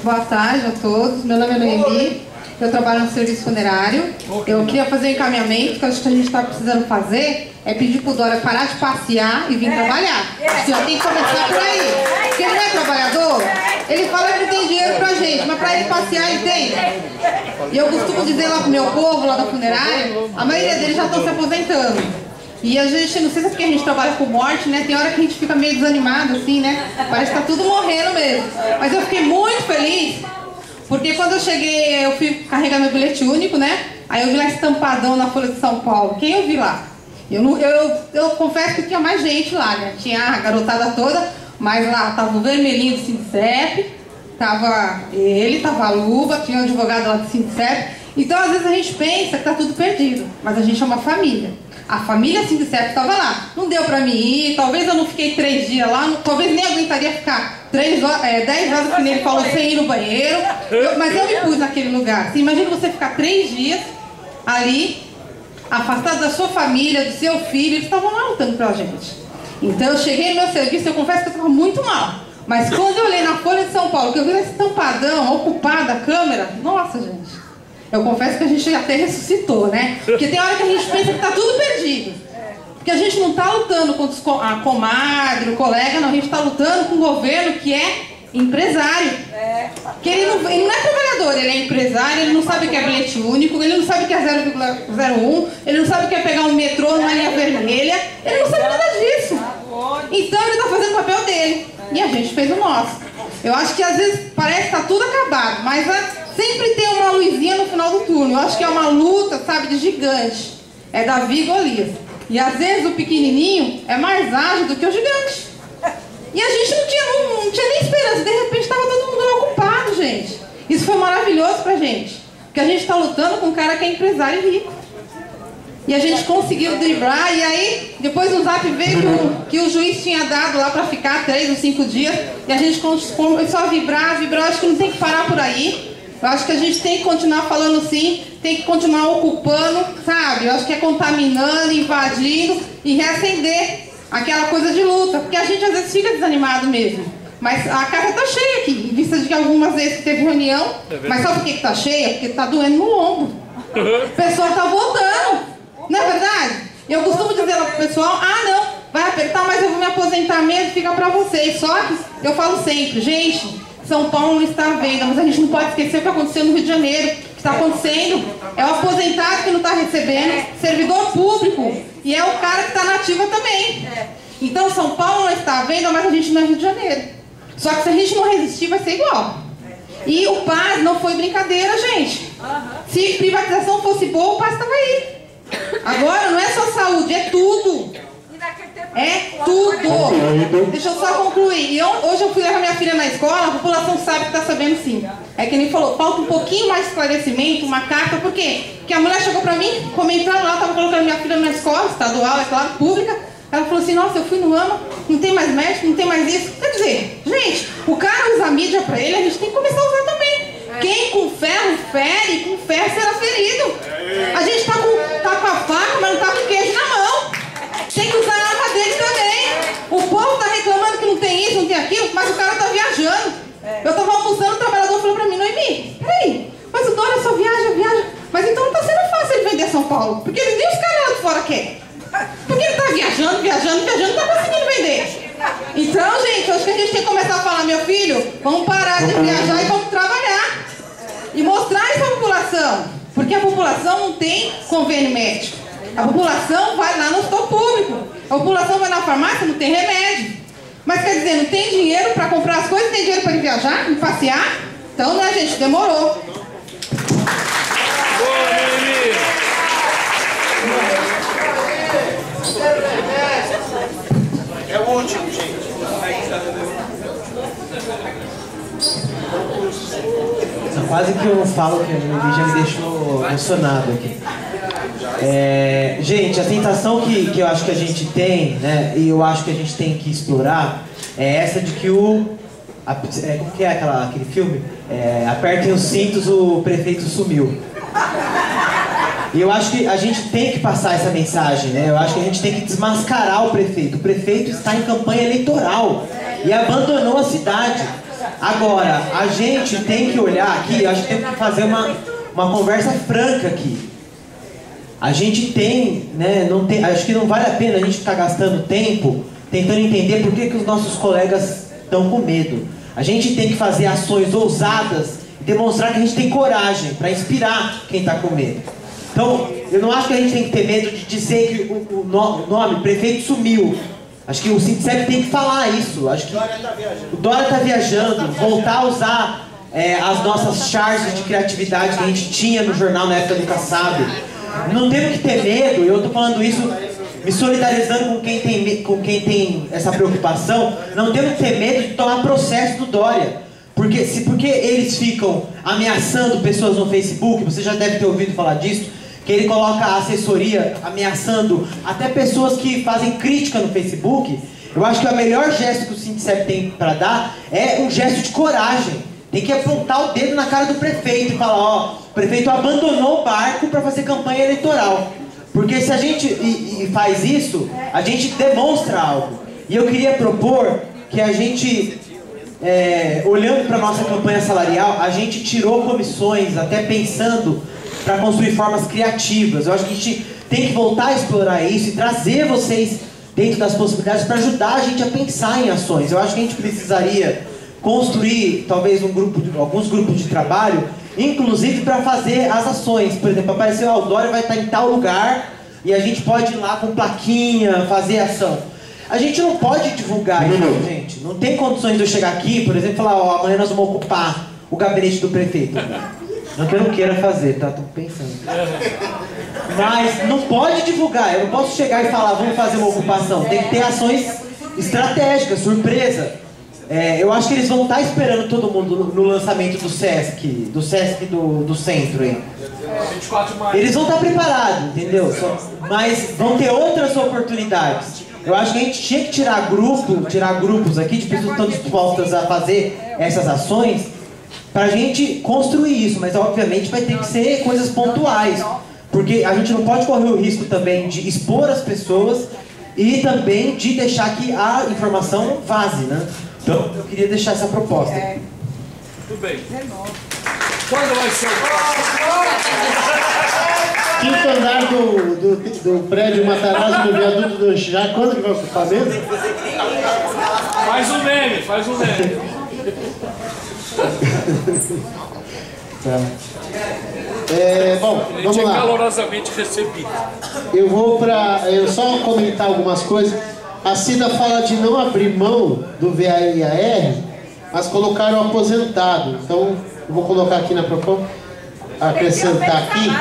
Boa tarde a todos. Meu nome é Noemi. Eu trabalho no serviço funerário. Eu queria fazer um encaminhamento, que acho que a gente está precisando fazer é pedir pro Dória parar de passear e vir trabalhar. O senhor tem que começar por aí. Porque ele não é trabalhador. Ele fala que tem dinheiro pra gente, mas pra ele passear ele tem. E eu costumo dizer lá pro meu povo, lá da funerária, a maioria deles já estão se aposentando. E a gente, não sei se é porque a gente trabalha com morte, né? Tem hora que a gente fica meio desanimado, assim, né? Parece que tá tudo morrendo mesmo. Mas eu fiquei muito feliz, porque quando eu cheguei, eu fui carregar meu bilhete único, né? Aí eu vi lá estampadão na Folha de São Paulo. Quem eu vi lá? Eu confesso que tinha mais gente lá, né? Tinha a garotada toda, mas lá tava o vermelhinho do Sindicep, tava ele, tava a Luba, tinha um advogado lá do Sindicep. Então às vezes a gente pensa que tá tudo perdido, mas a gente é uma família. A família Sindicep estava lá. Não deu pra mim ir, talvez eu não fiquei 3 dias lá, talvez nem aguentaria ficar 10 horas, que nem ele falou, sem ir no banheiro. Mas eu me pus naquele lugar. Você imagina você ficar 3 dias ali, afastado da sua família, do seu filho, eles estavam lá lutando pra gente. Então eu cheguei no meu serviço, eu confesso que eu estava muito mal. Mas quando eu olhei na Folha de São Paulo, que eu vi esse estampadão, ocupada a câmera, nossa gente. Eu confesso que a gente até ressuscitou, né? Porque tem hora que a gente pensa que tá tudo perdido. Porque a gente não tá lutando contra a comadre, o colega, não. A gente tá lutando com um governo que é empresário. Porque ele não é trabalhador, ele é empresário, ele não sabe o que é bilhete único, ele não sabe o que é 0,01, ele não sabe o que é pegar um metrô numa linha vermelha, ele não sabe nada disso. Então ele tá fazendo o papel dele. E a gente fez o nosso. Eu acho que às vezes parece que tá tudo acabado, mas sempre tem uma luzinha no final do turno. Eu acho que é uma luta, sabe, de gigante. É Davi e Golias. E às vezes o pequenininho é mais ágil do que o gigante. E a gente não tinha nem esperança. De repente estava todo mundo ocupado, gente. Isso foi maravilhoso pra gente. Porque a gente está lutando com um cara que é empresário e rico. E a gente conseguiu driblar. E aí, depois no zap veio que o juiz tinha dado lá pra ficar 3 ou 5 dias. E a gente começou a vibrar. Eu acho que não tem que parar por aí. Eu acho que a gente tem que continuar falando sim, tem que continuar ocupando, sabe? Eu acho que é contaminando, invadindo e reacender aquela coisa de luta. Porque a gente às vezes fica desanimado mesmo. Mas a casa tá cheia aqui, em vista de que algumas vezes teve reunião. Mas sabe por que tá cheia? Porque tá doendo no ombro. O pessoal tá voltando. Não é verdade? Eu costumo dizer lá pro pessoal, não, vai apertar, mas eu vou me aposentar mesmo, fica pra vocês. Só que eu falo sempre, gente, São Paulo não está à venda, mas a gente não pode esquecer o que aconteceu no Rio de Janeiro. O que está acontecendo é o aposentado que não está recebendo, servidor público, e é o cara que está na ativa também. Então São Paulo não está à venda, mas a gente não é Rio de Janeiro. Só que se a gente não resistir, vai ser igual. E o PAS não foi brincadeira, gente. Se privatização fosse boa, o PAS estava aí. Agora não é só saúde, é tudo. É tudo. Deixa eu só concluir. Hoje eu fui levar minha filha na escola, a população sabe que está sabendo sim. É que nem falou, falta um pouquinho mais de esclarecimento, uma carta, por quê? Porque a mulher chegou pra mim, comentando lá, estava colocando minha filha na escola, estadual, é claro, pública. Ela falou assim, nossa, eu fui no AMA, não tem mais médico, não tem mais isso. Quer dizer, gente, o cara usa a mídia pra ele, a gente tem que começar a usar também. Quem com ferro fere, com ferro será ferido. A gente tá com a faca, mas não tá com queijo na mão. Tem que usar a arma dele também. O povo tá reclamando que não tem isso, não tem aquilo, mas o cara tá viajando. Eu tava almoçando, o trabalhador falou pra mim, Noemi, peraí, mas o Dória só viaja. Mas então não tá sendo fácil ele vender São Paulo, porque nem os caras lá de fora querem. Porque ele tá viajando, não tá conseguindo vender. Então, gente, eu acho que a gente tem que começar a falar, meu filho, vamos parar de viajar e vamos trabalhar. E mostrar isso à população. Porque a população não tem convênio médico. A população vai lá no setor público. A população vai na farmácia, não tem remédio. Mas quer dizer, não tem dinheiro para comprar as coisas, não tem dinheiro para ir viajar, ir passear? Então, né, gente, demorou. É o último, gente. Quase que eu falo que a Noemi já me deixou emocionado aqui. Gente, a tentação que eu acho que a gente tem, né, e eu acho que a gente tem que explorar, é essa de que como que é aquele filme? Apertem os cintos, o prefeito sumiu. E eu acho que a gente tem que passar essa mensagem, né? Eu acho que a gente tem que desmascarar o prefeito. O prefeito está em campanha eleitoral e abandonou a cidade. Agora, a gente tem que olhar aqui, eu acho que temos que fazer uma conversa franca aqui. A gente tem, né, acho que não vale a pena a gente ficar gastando tempo tentando entender por que os nossos colegas estão com medo. A gente tem que fazer ações ousadas e demonstrar que a gente tem coragem para inspirar quem está com medo. Então, eu não acho que a gente tem que ter medo de dizer que o nome prefeito sumiu. Acho que o Sintecep tem que falar isso. Acho que o Dória está viajando, voltar a usar as nossas charges de criatividade que a gente tinha no jornal na época do Kassab. Não temos que ter medo, eu estou falando isso me solidarizando com quem tem essa preocupação. Não temos que ter medo de tomar processo do Dória. Porque eles ficam ameaçando pessoas no Facebook, você já deve ter ouvido falar disso, que ele coloca a assessoria ameaçando até pessoas que fazem crítica no Facebook. Eu acho que o melhor gesto que o Sintecep tem para dar é um gesto de coragem. Tem que apontar o dedo na cara do prefeito e falar, ó, o prefeito abandonou o barco para fazer campanha eleitoral. Porque se a gente faz isso, a gente demonstra algo. E eu queria propor que a gente, olhando para a nossa campanha salarial, a gente tirou comissões, até pensando para construir formas criativas. Eu acho que a gente tem que voltar a explorar isso e trazer vocês dentro das possibilidades para ajudar a gente a pensar em ações. Eu acho que a gente precisaria construir talvez alguns grupos de trabalho, inclusive para fazer as ações. Por exemplo, apareceu o Dória vai estar em tal lugar e a gente pode ir lá com plaquinha, fazer ação. A gente não pode divulgar isso, gente. Não tem condições de eu chegar aqui, por exemplo, e falar, ó, amanhã nós vamos ocupar o gabinete do prefeito. Não que eu não queira fazer, tá? Tô pensando. Mas não pode divulgar. Eu não posso chegar e falar, vamos fazer uma ocupação. Tem que ter ações estratégicas, surpresa. Eu acho que eles vão estar esperando todo mundo no lançamento do Sesc do centro aí. Eles vão estar preparados, entendeu? Mas vão ter outras oportunidades. Eu acho que a gente tinha que tirar grupos aqui de pessoas que estão dispostas a fazer essas ações pra gente construir isso, mas obviamente vai ter que ser coisas pontuais. Porque a gente não pode correr o risco também de expor as pessoas e também de deixar que a informação vaze, né? Então, eu queria deixar essa proposta. Tudo bem. Quando vai ser o próximo? quinto andar do prédio Matarazzo no viaduto do Anchiá, quando que vai ocupar mesmo? Faz um meme, faz um meme. Tá. Bom, vamos lá. Calorosamente recebido. Eu vou eu só comentar algumas coisas. A Cida fala de não abrir mão do VAR, mas colocar o aposentado. Então, eu vou colocar aqui na proposta, acrescentar aqui.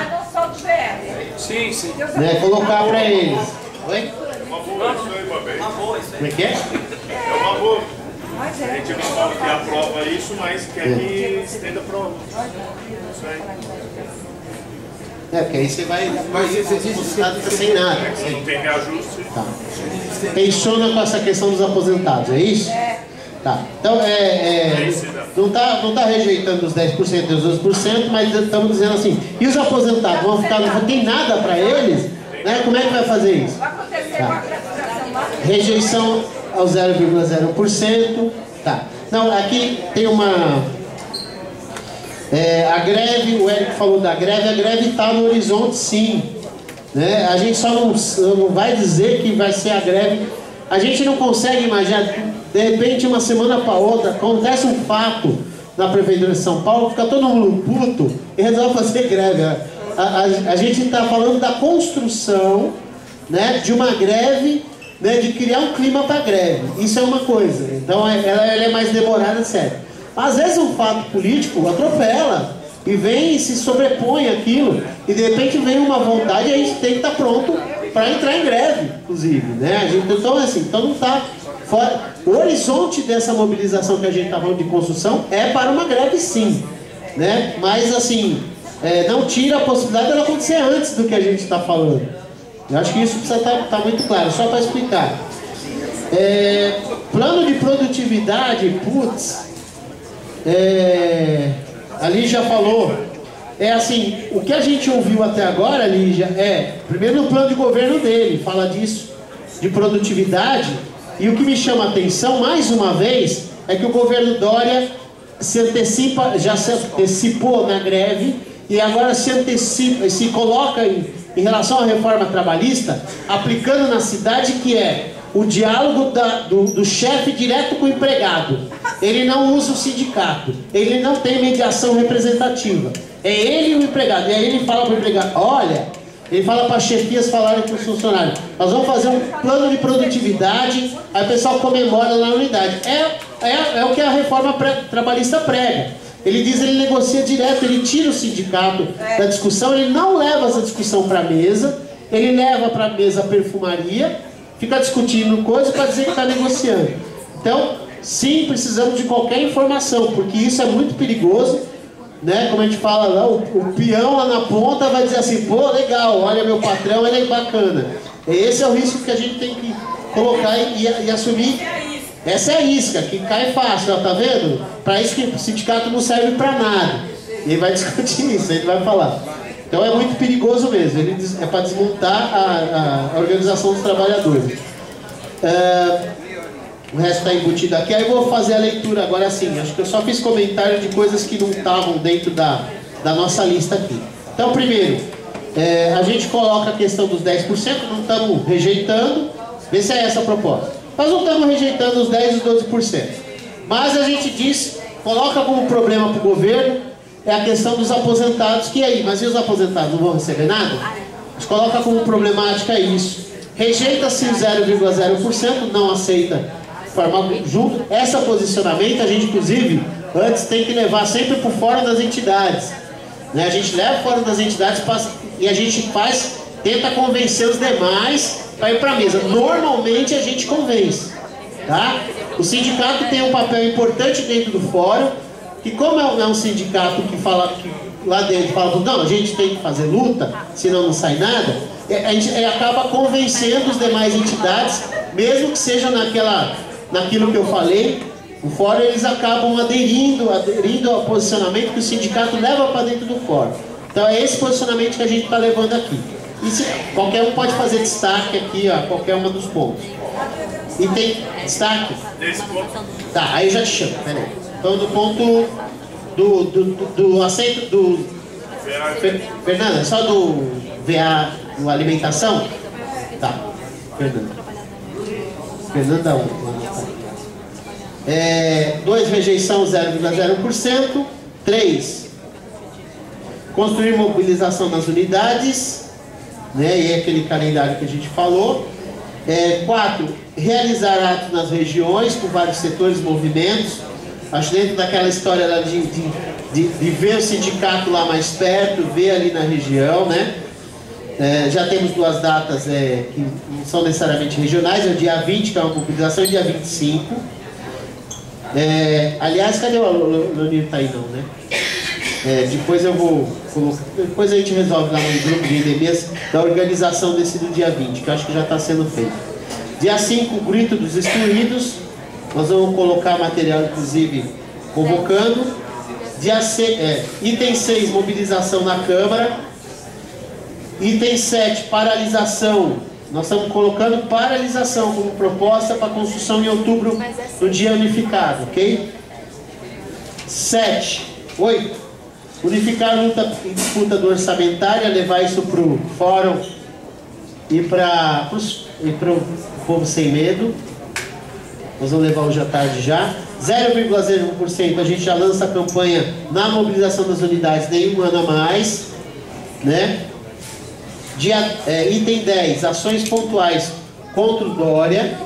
Sim, sim. Né, colocar para eles. Oi? Como é que é? É uma boa. A gente não fala que aprova isso, mas quer que estenda para o. Isso aí. Porque aí você vai ficar sem nada. Não tem reajuste. Tá. Tensiona com essa questão dos aposentados, é isso? Tá. Então, não tá rejeitando os 10% e os 12%, mas estamos dizendo assim, e os aposentados vão ficar, não tem nada para eles? Né? Como é que vai fazer isso? Tá. Rejeição ao 0,0%. Tá. Não, aqui tem uma... a greve, o Érico falou da greve, a greve está no horizonte sim. Né? A gente só não vai dizer que vai ser a greve. A gente não consegue imaginar, de repente, uma semana para outra, acontece um fato na Prefeitura de São Paulo, fica todo mundo puto e resolve fazer greve. A gente está falando da construção, né, de uma greve, né, de criar um clima para greve. Isso é uma coisa. Então, ela é mais demorada, certo. Às vezes um fato político atropela e vem e se sobrepõe aquilo e de repente vem uma vontade e a gente tem que estar pronto para entrar em greve, inclusive, né? Então não está fora. O horizonte dessa mobilização que a gente está falando de construção é para uma greve sim, né? Mas assim, não tira a possibilidade dela acontecer antes do que a gente está falando. Eu acho que isso precisa estar muito claro, só para explicar. Plano de produtividade, putz... a Lígia falou, assim, o que a gente ouviu até agora, Lígia, primeiro no plano de governo dele, fala disso, de produtividade, e o que me chama a atenção, mais uma vez, é que o governo Dória já se antecipou na greve, e agora se antecipa, se coloca em relação à reforma trabalhista, aplicando na cidade que o diálogo do chefe direto com o empregado. Ele não usa o sindicato, ele não tem mediação representativa. É ele e o empregado. E aí ele fala para o empregado, olha, ele fala para as chefias falarem com os funcionários, nós vamos fazer um plano de produtividade, aí o pessoal comemora na unidade. É o que a reforma trabalhista prega. Ele diz, ele negocia direto, ele tira o sindicato da discussão, ele não leva essa discussão para a mesa, ele leva para a mesa a perfumaria, fica discutindo coisas para dizer que está negociando. Então, sim, precisamos de qualquer informação, porque isso é muito perigoso, né? Como a gente fala lá, o peão lá na ponta vai dizer assim, pô, legal, olha meu patrão, ele é bacana. Esse é o risco que a gente tem que colocar e assumir. Essa é a isca, que cai fácil, ó, tá vendo? Para isso que o sindicato não serve para nada. E ele vai discutir isso, ele vai falar. Então é muito perigoso mesmo, é para desmontar a organização dos trabalhadores. O resto está embutido aqui. Aí eu vou fazer a leitura agora sim. Acho que eu só fiz comentário de coisas que não estavam dentro da nossa lista aqui. Então, primeiro, a gente coloca a questão dos 10%, não estamos rejeitando. Vê se é essa a proposta. Nós não estamos rejeitando os 10% e os 12%. Mas a gente diz, coloca como problema para o governo, é a questão dos aposentados, que aí, mas e os aposentados não vão receber nada? A gente coloca como problemática isso. Rejeita-se o 0,0%, não aceita formar junto. Esse posicionamento a gente, inclusive, antes tem que levar sempre por fora das entidades. Né? A gente leva fora das entidades e a gente tenta convencer os demais para ir para a mesa. Normalmente a gente convence. Tá? O sindicato tem um papel importante dentro do fórum, que como é um sindicato que fala que lá dentro fala, não, a gente tem que fazer luta, senão não sai nada, a gente acaba convencendo as demais entidades, mesmo que seja naquilo que eu falei, o fórum eles acabam aderindo ao posicionamento que o sindicato leva para dentro do fórum. Então é esse posicionamento que a gente está levando aqui. E qualquer um pode fazer destaque aqui, ó, qualquer um dos pontos. E tem destaque? Tá, aí eu já te chamo, peraí. Então do ponto do aceito do... Fernanda, só do ver a alimentação? Tá. Fernanda 1. 2, rejeição 0,0%. 3, construir mobilização nas unidades, né? E é aquele calendário que a gente falou. 4, realizar atos nas regiões com vários setores, movimentos. Acho dentro daquela história lá de ver o sindicato lá mais perto, ver ali na região, né? Já temos 2 datas que não são necessariamente regionais, é o dia 20, que é uma mobilização, e o dia 25. Aliás, cadê o Leonir? Tá aí não, né? Depois eu vou colocar, depois a gente resolve lá no grupo de endemias da organização desse do dia 20, que eu acho que já está sendo feito. Dia 5, grito dos excluídos. Nós vamos colocar material, inclusive, convocando. Item 6, mobilização na Câmara. Item 7, paralisação. Nós estamos colocando paralisação como proposta para construção em outubro do dia unificado, ok? 8, unificar a luta em disputa do orçamentária, levar isso para o fórum e para o povo sem medo. Nós vamos levar hoje à tarde já. 0,01%, a gente já lança a campanha na mobilização das unidades, nenhum ano a mais, né? Item 10, ações pontuais contra o Dória,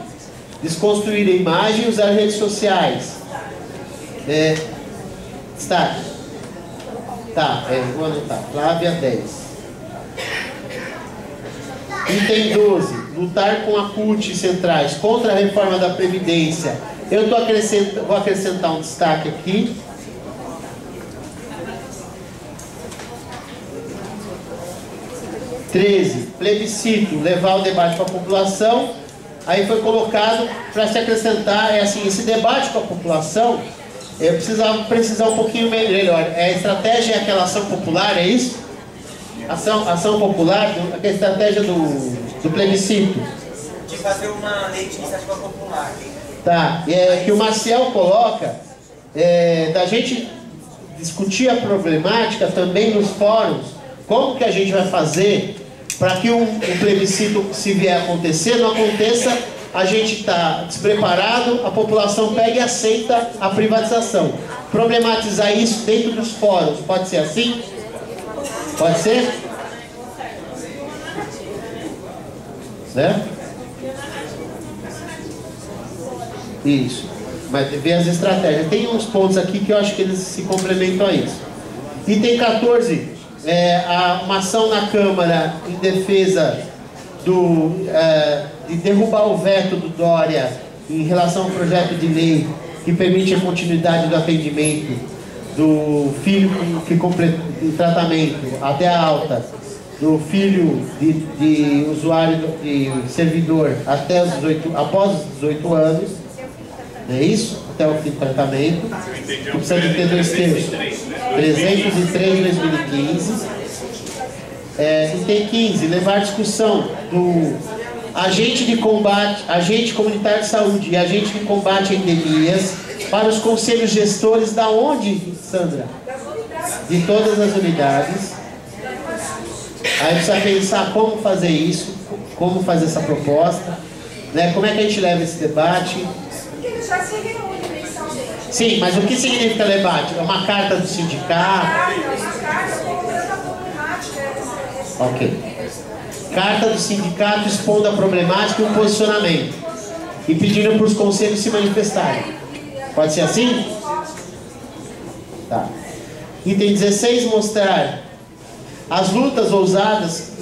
desconstruir a imagem e usar redes sociais. Destaque. Vou anotar. Flávia 10. Item 12, lutar com a CUT e centrais contra a reforma da Previdência. Eu vou acrescentar um destaque aqui. Plebiscito, levar o debate para a população. Aí foi colocado para se acrescentar, esse debate com a população, eu precisar um pouquinho melhor. A estratégia é aquela ação popular, é isso? Ação popular, a estratégia do plebiscito. De fazer uma lei de iniciativa popular. Tá, que o Maciel coloca, da gente discutir a problemática também nos fóruns, como que a gente vai fazer para que um plebiscito, se vier a acontecer, não aconteça, a gente está despreparado, a população pega e aceita a privatização. Problematizar isso dentro dos fóruns, pode ser assim? Pode ser? Né? Isso. Mas ver as estratégias. Tem uns pontos aqui que eu acho que eles se complementam a isso. Item 14. Uma ação na Câmara em defesa de derrubar o veto do Dória em relação ao projeto de lei que permite a continuidade do atendimento do filho que completa o tratamento até a alta, do filho de usuário de servidor após os 18 anos, não é isso? Até o fim do tratamento, que precisa de ter 2 terços. 303 de 2015. Item 15, levar discussão do agente comunitário de saúde e agente de combate a endemias para os conselhos gestores da onde, Sandra? De todas as unidades. Aí precisa pensar como fazer isso, como fazer essa proposta, né? Como é que a gente leva esse debate. Porque eles já se reúnem mensalmente. Sim, mas o que significa debate? É uma carta do sindicato? Uma carta colocando a problemática. Ok. Carta do sindicato expondo a problemática e o posicionamento. E pedindo para os conselhos se manifestarem. Pode ser assim? Tá. Item 16, mostrar as lutas ousadas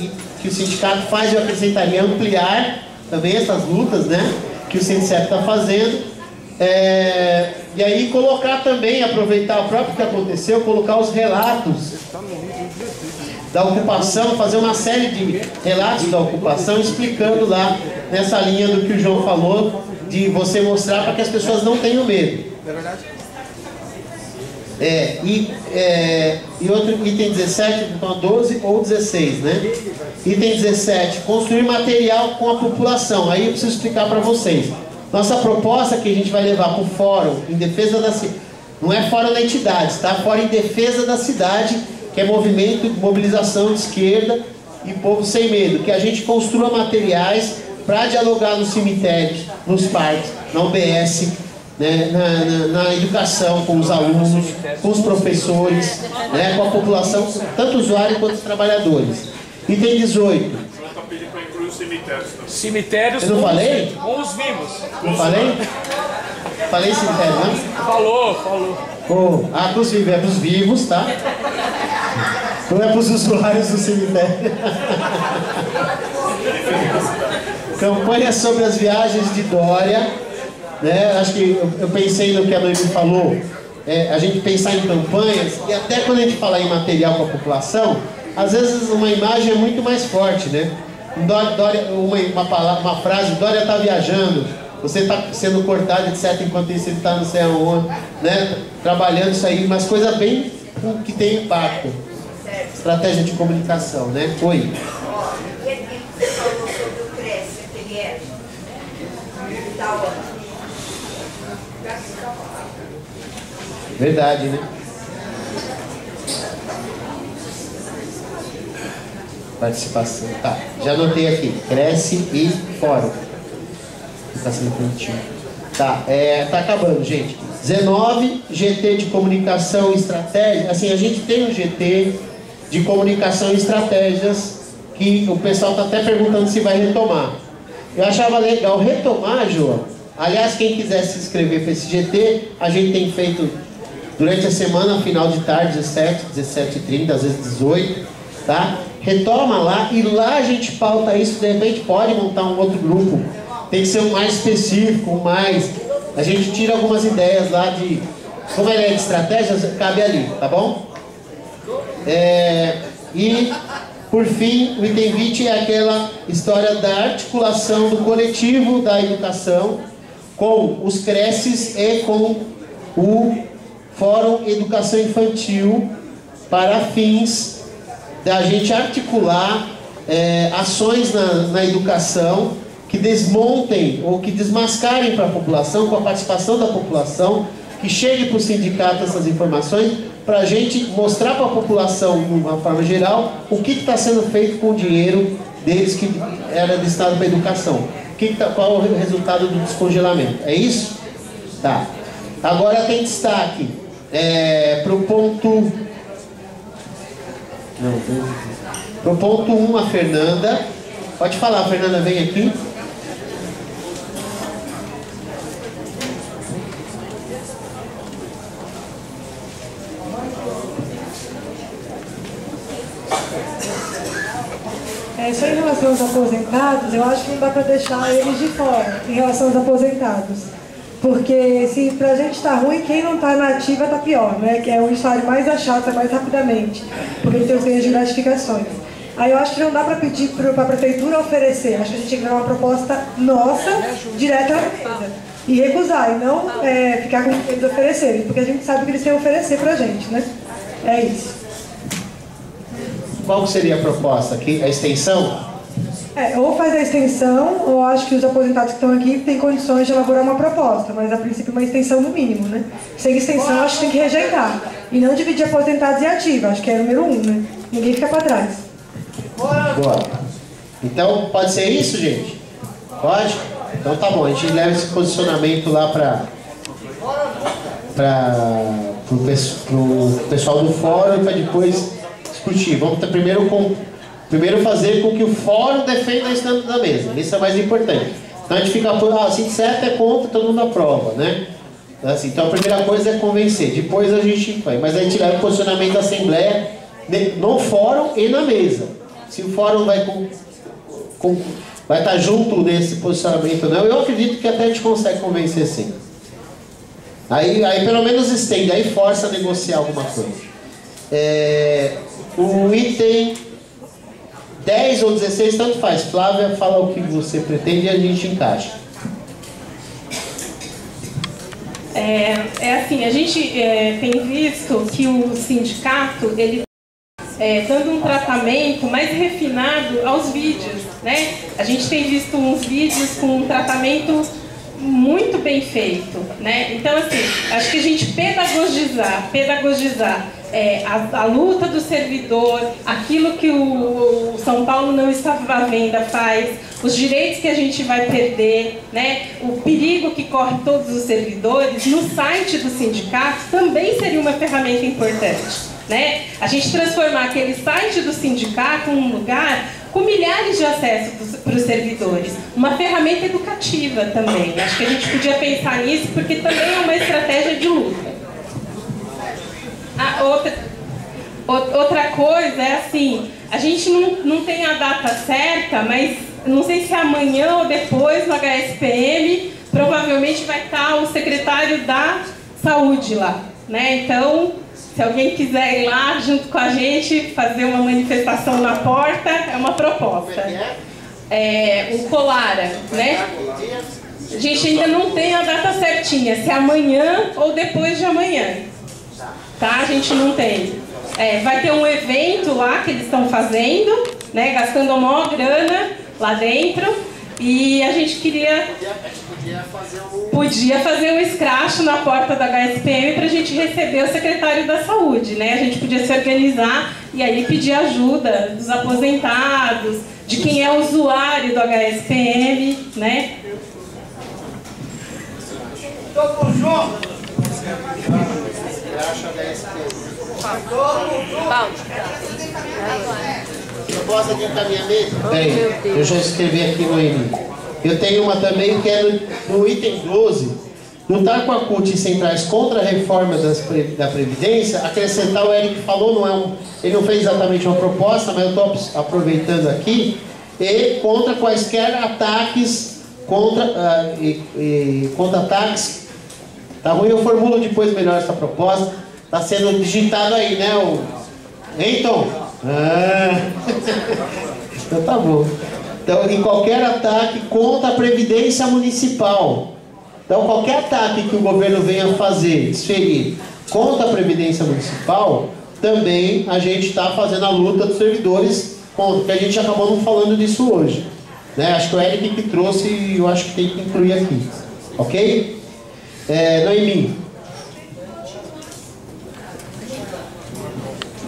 que o sindicato faz. Eu acrescentaria ampliar também essas lutas, né, que o Sindicep está fazendo. E aí colocar também, aproveitar o próprio que aconteceu, colocar os relatos da ocupação, fazer uma série de relatos da ocupação, explicando lá nessa linha do que o João falou, de você mostrar para que as pessoas não tenham medo. É verdade? E outro item 17, então 12 ou 16, né? Item 17, construir material com a população. Aí eu preciso explicar para vocês. Nossa proposta que a gente vai levar para o fórum em defesa da cidade, não é fórum da entidade, tá? Fórum em defesa da cidade, que é movimento, mobilização de esquerda, e Povo Sem Medo, que a gente construa materiais para dialogar nos cemitérios, nos parques, na UBS, né, na educação, com os alunos, com os professores, né, com a população, tanto usuário quanto os trabalhadores. Item 18. Cemitérios. Eu não falei? Com os vivos. Não falei? Falei cemitério, não? Falou. Com os vivos, é para os vivos, tá? Não é para os usuários do cemitério. Campanha sobre as viagens de Dória, né? Acho que eu pensei no que a Noemi falou, a gente pensar em campanhas, e até quando a gente fala em material para a população, às vezes uma imagem é muito mais forte, né? Dória, uma frase, Dória está viajando, você está sendo cortado, etc. Enquanto isso ele está não sei aonde, né? Trabalhando isso aí, mas coisa bem que tem impacto. Estratégia de comunicação, né? Oi. Você falou sobre o Cresce, aquele é da onde? Verdade, né? Participação. Tá, já anotei aqui. Cresce e Fórum. Educação infantil. Tá, tá acabando, gente. 19, GT de comunicação e estratégia. Assim, a gente tem um GT de comunicação e estratégias que o pessoal está até perguntando se vai retomar. Eu achava legal retomar, João. Aliás, quem quiser se inscrever para esse GT, a gente tem feito durante a semana, final de tarde, 17, 17h30, às vezes 18, tá? Retoma lá e lá a gente pauta isso. De repente pode montar um outro grupo. Tem que ser um mais específico, um mais... A gente tira algumas ideias lá de... Como ele é de estratégias, cabe ali, tá bom? E, por fim, o item 20 é aquela história da articulação do coletivo da educação com os CRECES e com o Fórum Educação Infantil para fins da gente articular ações na educação que desmontem ou que desmascarem para a população, com a participação da população, que chegue para o sindicato essas informações, para a gente mostrar para a população, de uma forma geral, o que está sendo feito com o dinheiro deles que era destinado para a educação. Qual é o resultado do descongelamento? É isso? Tá. Agora tem destaque para o ponto... Não, para o ponto 1, a Fernanda. Pode falar, Fernanda, vem aqui. Só em relação aos aposentados, eu acho que não dá para deixar eles de fora, em relação aos aposentados. Porque se pra gente tá ruim, quem não tá na ativa tá pior, né? Que é o estágio mais achata mais rapidamente, porque tem os ganhos de gratificações. Aí eu acho que não dá para pedir para a prefeitura oferecer, acho que a gente tem que dar uma proposta nossa, direta à mesa. E recusar, e não ficar com eles oferecerem, porque a gente sabe que eles têm a oferecer pra gente, né? É isso. Qual seria a proposta? A extensão? Ou faz a extensão, ou acho que os aposentados que estão aqui têm condições de elaborar uma proposta, mas a princípio uma extensão no mínimo, né? Sem extensão, acho que tem que rejeitar. E não dividir aposentados e ativos, acho que é número 1, né? Ninguém fica para trás. Boa. Então, pode ser isso, gente? Pode? Então tá bom, a gente leva esse posicionamento lá pro pessoal do fórum e para depois discutir. Vamos primeiro fazer com que o fórum defenda isso dentro da mesa. Isso é mais importante. Então a gente fica assim, certo é contra, todo mundo aprova, né? Assim, então a primeira coisa é convencer. Depois a gente vai. Mas a gente leva o posicionamento da Assembleia no fórum e na mesa. Se o fórum vai estar junto nesse posicionamento ou não, eu acredito que até a gente consegue convencer sim. Aí pelo menos estende, aí força a negociar alguma coisa. O item 10 ou 16, tanto faz. Flávia, fala o que você pretende e a gente encaixa. Assim, a gente tem visto que o sindicato, ele dando um tratamento mais refinado aos vídeos, né? A gente tem visto uns vídeos com um tratamento muito bem feito, né? Então, assim, acho que a gente pedagogizar a luta do servidor, aquilo que o São Paulo não estava à venda faz, os direitos que a gente vai perder, né? O perigo que corre todos os servidores, no site do sindicato também seria uma ferramenta importante, né? A gente transformar aquele site do sindicato em um lugar com milhares de acessos para os servidores. Uma ferramenta educativa também. Acho que a gente podia pensar nisso, porque também é uma estratégia de luta. Outra coisa é assim, a gente não tem a data certa, mas não sei se é amanhã ou depois no HSPM, provavelmente vai estar o secretário da Saúde lá, né? Então, se alguém quiser ir lá junto com a gente, fazer uma manifestação na porta, é uma proposta. O Colara, né? A gente ainda não tem a data certinha, se é amanhã ou depois de amanhã. Tá? A gente não tem. Vai ter um evento lá que eles estão fazendo, né? Gastando a maior grana lá dentro. E a gente podia fazer um escracho na porta da HSPM para a gente receber o secretário da Saúde, né? A gente podia se organizar e aí pedir ajuda dos aposentados, de quem é usuário do HSPM, né? Tamo junto! Escracho HSPM. Proposta de encaminhamento? Bem, eu já escrevi aqui no e-mail. Eu tenho uma também que é no item 12. Lutar com a CUT e centrais contra a reforma da Previdência. Acrescentar, o Eric falou, ele não fez exatamente uma proposta, mas eu estou aproveitando aqui. E contra quaisquer ataques, contra ataques. Tá ruim, eu formulo depois melhor essa proposta. Está sendo digitado aí, né? Tom? Então tá bom. Então, em qualquer ataque contra a Previdência Municipal. Então, qualquer ataque que o governo venha fazer, desferir contra a Previdência Municipal, também a gente está fazendo a luta dos servidores contra, que a gente acabou não falando disso hoje. Né? Acho que o Eric que trouxe e eu acho que tem que incluir aqui. Ok? Noemi.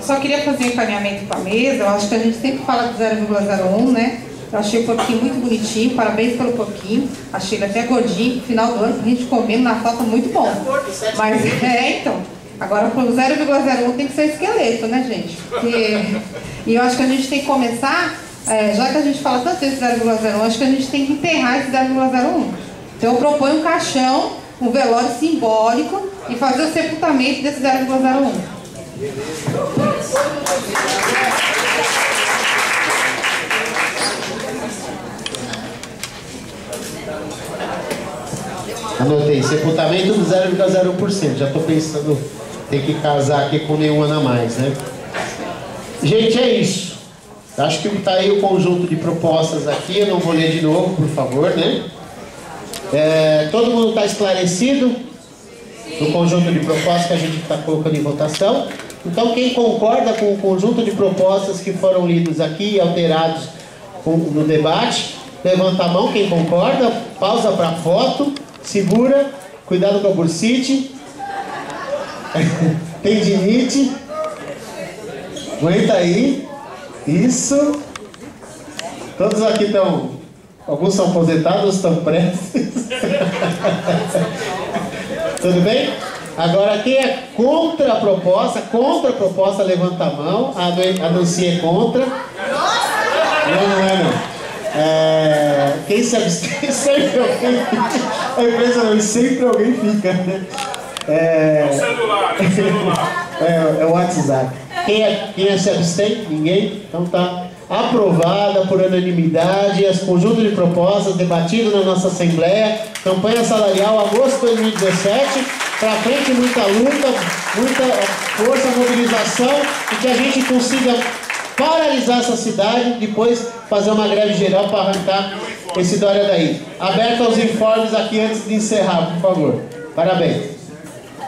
Só queria fazer um encaminhamento para a mesa. Eu acho que a gente sempre fala do 0,01, né? Eu achei o porquinho muito bonitinho, parabéns pelo porquinho. Achei ele até gordinho, no final do ano, a gente comendo na falta, muito bom. Mas, então, agora pro 0,01 tem que ser esqueleto, né, gente? E eu acho que a gente tem que começar, já que a gente fala tanto desse 0,01, acho que a gente tem que enterrar esse 0,01. Então eu proponho um caixão, um velório simbólico e fazer o sepultamento desse 0,01. Anotei, sepultamento do 0,01%. Já estou pensando, tem que casar aqui com nenhum ano a mais, né? Gente, é isso. Acho que está aí o conjunto de propostas aqui. Eu não vou ler de novo, por favor, né? Todo mundo está esclarecido no conjunto de propostas que a gente está colocando em votação. Então, quem concorda com o conjunto de propostas que foram lidos aqui e alterados no debate, levanta a mão. Quem concorda, pausa para foto, segura, cuidado com a bursite, tendinite, aguenta aí, isso. Todos aqui estão, alguns são aposentados, estão prestes. Tudo bem? Agora, quem é contra a proposta, levanta a mão. A Nancy é contra. Não é não. Quem se abstém, sempre alguém fica. É impressionante, sempre alguém fica. É o celular. É o WhatsApp. Quem se abstém? Ninguém? Então tá aprovada por unanimidade esse conjunto de propostas debatido na nossa Assembleia. Campanha salarial agosto de 2017. Para frente, muita luta, muita força, mobilização e que a gente consiga paralisar essa cidade, depois fazer uma greve geral para arrancar esse Dória daí. Aberto aos informes aqui antes de encerrar, por favor. Parabéns.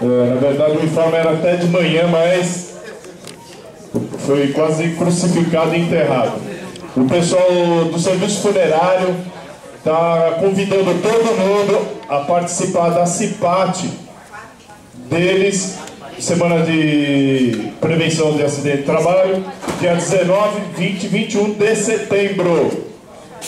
Na verdade, o informe era até de manhã, mas foi quase crucificado e enterrado. O pessoal do serviço funerário está convidando todo mundo a participar da CIPAT deles Semana de Prevenção de Acidente de Trabalho, dia 19, 20 e 21 de setembro.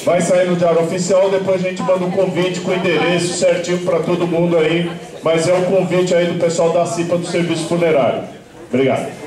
Vai sair no Diário Oficial, depois a gente manda um convite com o endereço certinho para todo mundo aí, mas é um convite aí do pessoal da CIPA do Serviço Funerário. Obrigado.